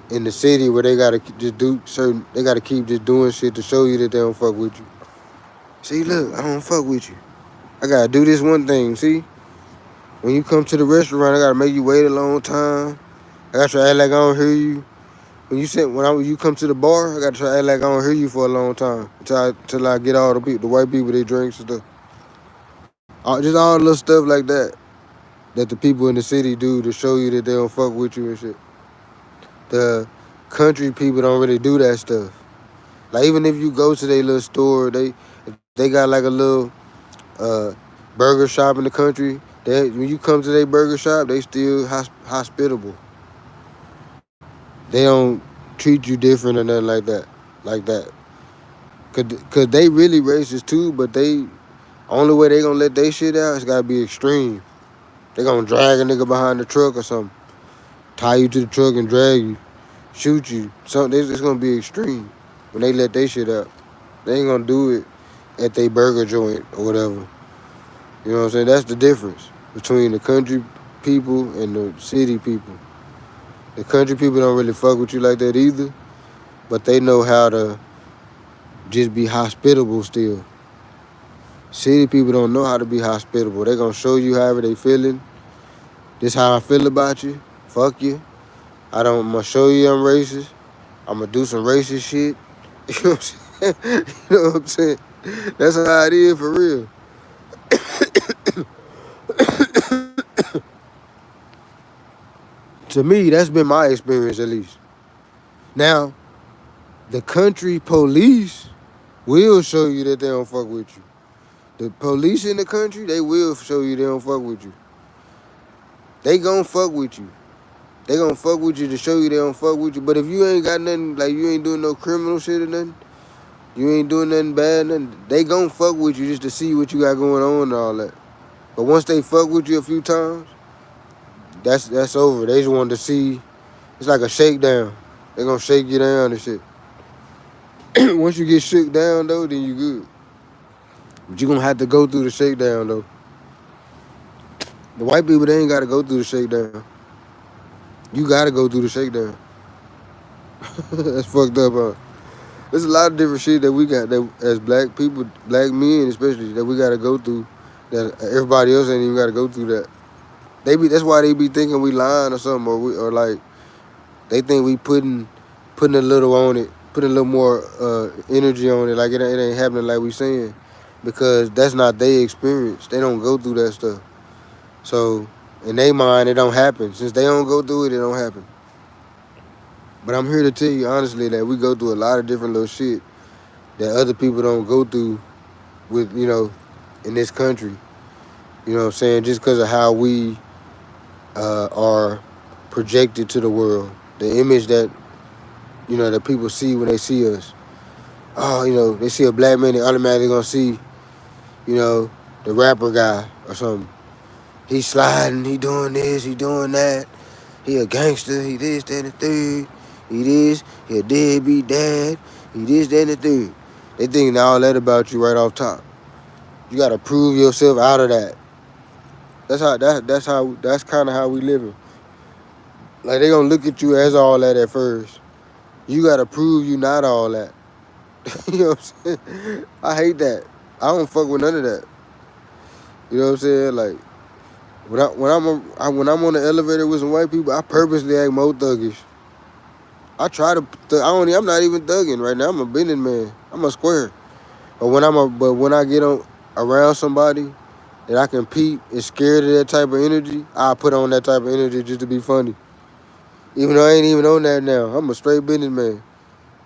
in the city where they gotta just do certain. They gotta keep just doing shit to show you that they don't fuck with you. See, look, I don't fuck with you. I gotta do this one thing. See, when you come to the restaurant, I gotta make you wait a long time. I gotta try to act like I don't hear you. When you come to the bar, I gotta try to act like I don't hear you for a long time until I get all the white people their drinks and stuff. Just all the little stuff like that the people in the city do to show you that they don't fuck with you and shit. The country people don't really do that stuff. Like even if you go to their little store, they got like a little burger shop in the country. When you come to their burger shop, they still hospitable. They don't treat you different or nothing like that. Cause they really racist too, but only way they gonna let they shit out is gotta be extreme. They gonna drag a nigga behind the truck or something, tie you to the truck and drag you, shoot you. Something it's gonna be extreme when they let they shit out. They ain't gonna do it at their burger joint or whatever. You know what I'm saying? That's the difference between the country people and the city people. The country people don't really fuck with you like that either, but they know how to just be hospitable still. City people don't know how to be hospitable. They gonna show you however they feeling. This how I feel about you. Fuck you. I'm gonna show you I'm racist. I'm gonna do some racist shit. You know what I'm saying? You know what I'm saying? That's how it is for real. To me, that's been my experience at least. Now, the country police will show you that they don't fuck with you. The police in the country, they will show you they don't fuck with you. They gon' fuck with you. They gon' fuck with you to show you they don't fuck with you. But if you ain't got nothing, like you ain't doing no criminal shit or nothing, you ain't doing nothing bad, nothing, they gon' fuck with you just to see what you got going on and all that. But once they fuck with you a few times, that's over. They just want to see. It's like a shakedown. They gonna shake you down and shit. Once you get shook down though, then you good. But you gonna have to go through the shakedown though. The white people, they ain't gotta go through the shakedown. You gotta go through the shakedown. That's fucked up, huh? There's a lot of different shit that we got that as black people, black men especially, that we gotta go through. That everybody else ain't even gotta go through that. That's why they be thinking we lying or something, or like they think we putting a little on it, putting a little more energy on it, like it ain't happening like we saying, because that's not their experience. They don't go through that stuff. So in their mind, it don't happen. Since they don't go through it, it don't happen. But I'm here to tell you honestly that we go through a lot of different little shit that other people don't go through with, in this country. You know what I'm saying? Just because of how we are projected to the world, the image that that people see when they see us. Oh, they see a black man, they automatically gonna see, the rapper guy or something. He sliding, he doing this, he doing that. He a gangster, he this, that, and the third. He a deadbeat dad. He this, that, and the third. They think all that about you right off top. You gotta prove yourself out of that. That's kind of how we living. Like they gonna look at you as all that at first. You gotta prove you not all that. You know what I'm saying? I hate that. I don't fuck with none of that. You know what I'm saying? Like when I'm on the elevator with some white people, I purposely act more thuggish. I try to. I'm not even thugging right now. I'm a business man. I'm a square. But when I get on around somebody that I compete is scared of that type of energy, I put on that type of energy just to be funny. Even though I ain't even on that now. I'm a straight businessman.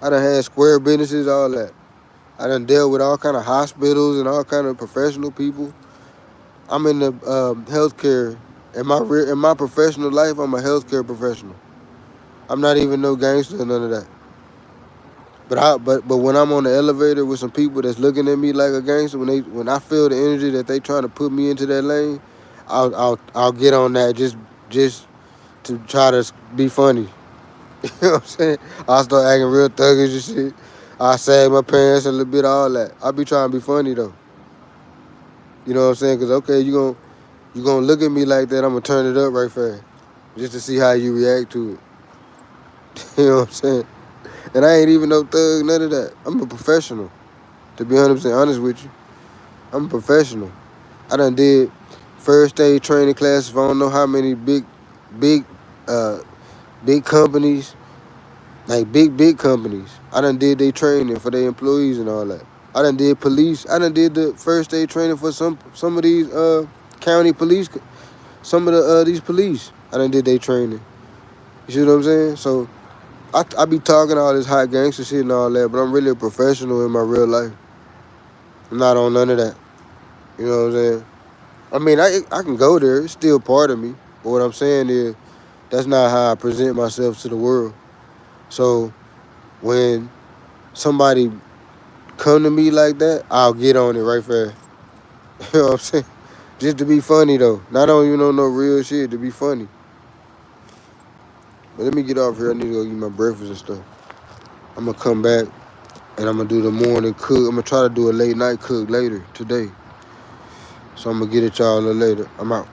I done had square businesses, all that. I done dealt with all kind of hospitals and all kind of professional people. I'm in the healthcare. In my professional life, I'm a healthcare professional. I'm not even no gangster or none of that. But when I'm on the elevator with some people that's looking at me like a gangster, when I feel the energy that they trying to put me into that lane, I'll get on that just to try to be funny. You know what I'm saying? I'll start acting real thuggish and shit. I sag my pants a little bit, all that. I be trying to be funny though. You know what I'm saying? Cause okay, you gonna look at me like that, I'm gonna turn it up right fast, just to see how you react to it. You know what I'm saying? And I ain't even no thug, none of that. I'm a professional. To be 100% honest with you, I'm a professional. I done did first aid training classes for I don't know how many big companies, like big companies. I done did their training for their employees and all that. I done did police. I done did the first aid training for some of these county police, some of these police. I done did their training. You see what I'm saying? So I be talking all this hot gangster shit and all that, but I'm really a professional in my real life. I'm not on none of that. You know what I'm saying? I mean, I can go there. It's still part of me. But what I'm saying is, that's not how I present myself to the world. So when somebody come to me like that, I'll get on it right fast. You know what I'm saying? Just to be funny, though. Not on, no real shit, to be funny. But let me get off here. I need to go eat my breakfast and stuff. I'm going to come back, and I'm going to do the morning cook. I'm going to try to do a late night cook later today. So I'm going to get at y'all a little later. I'm out.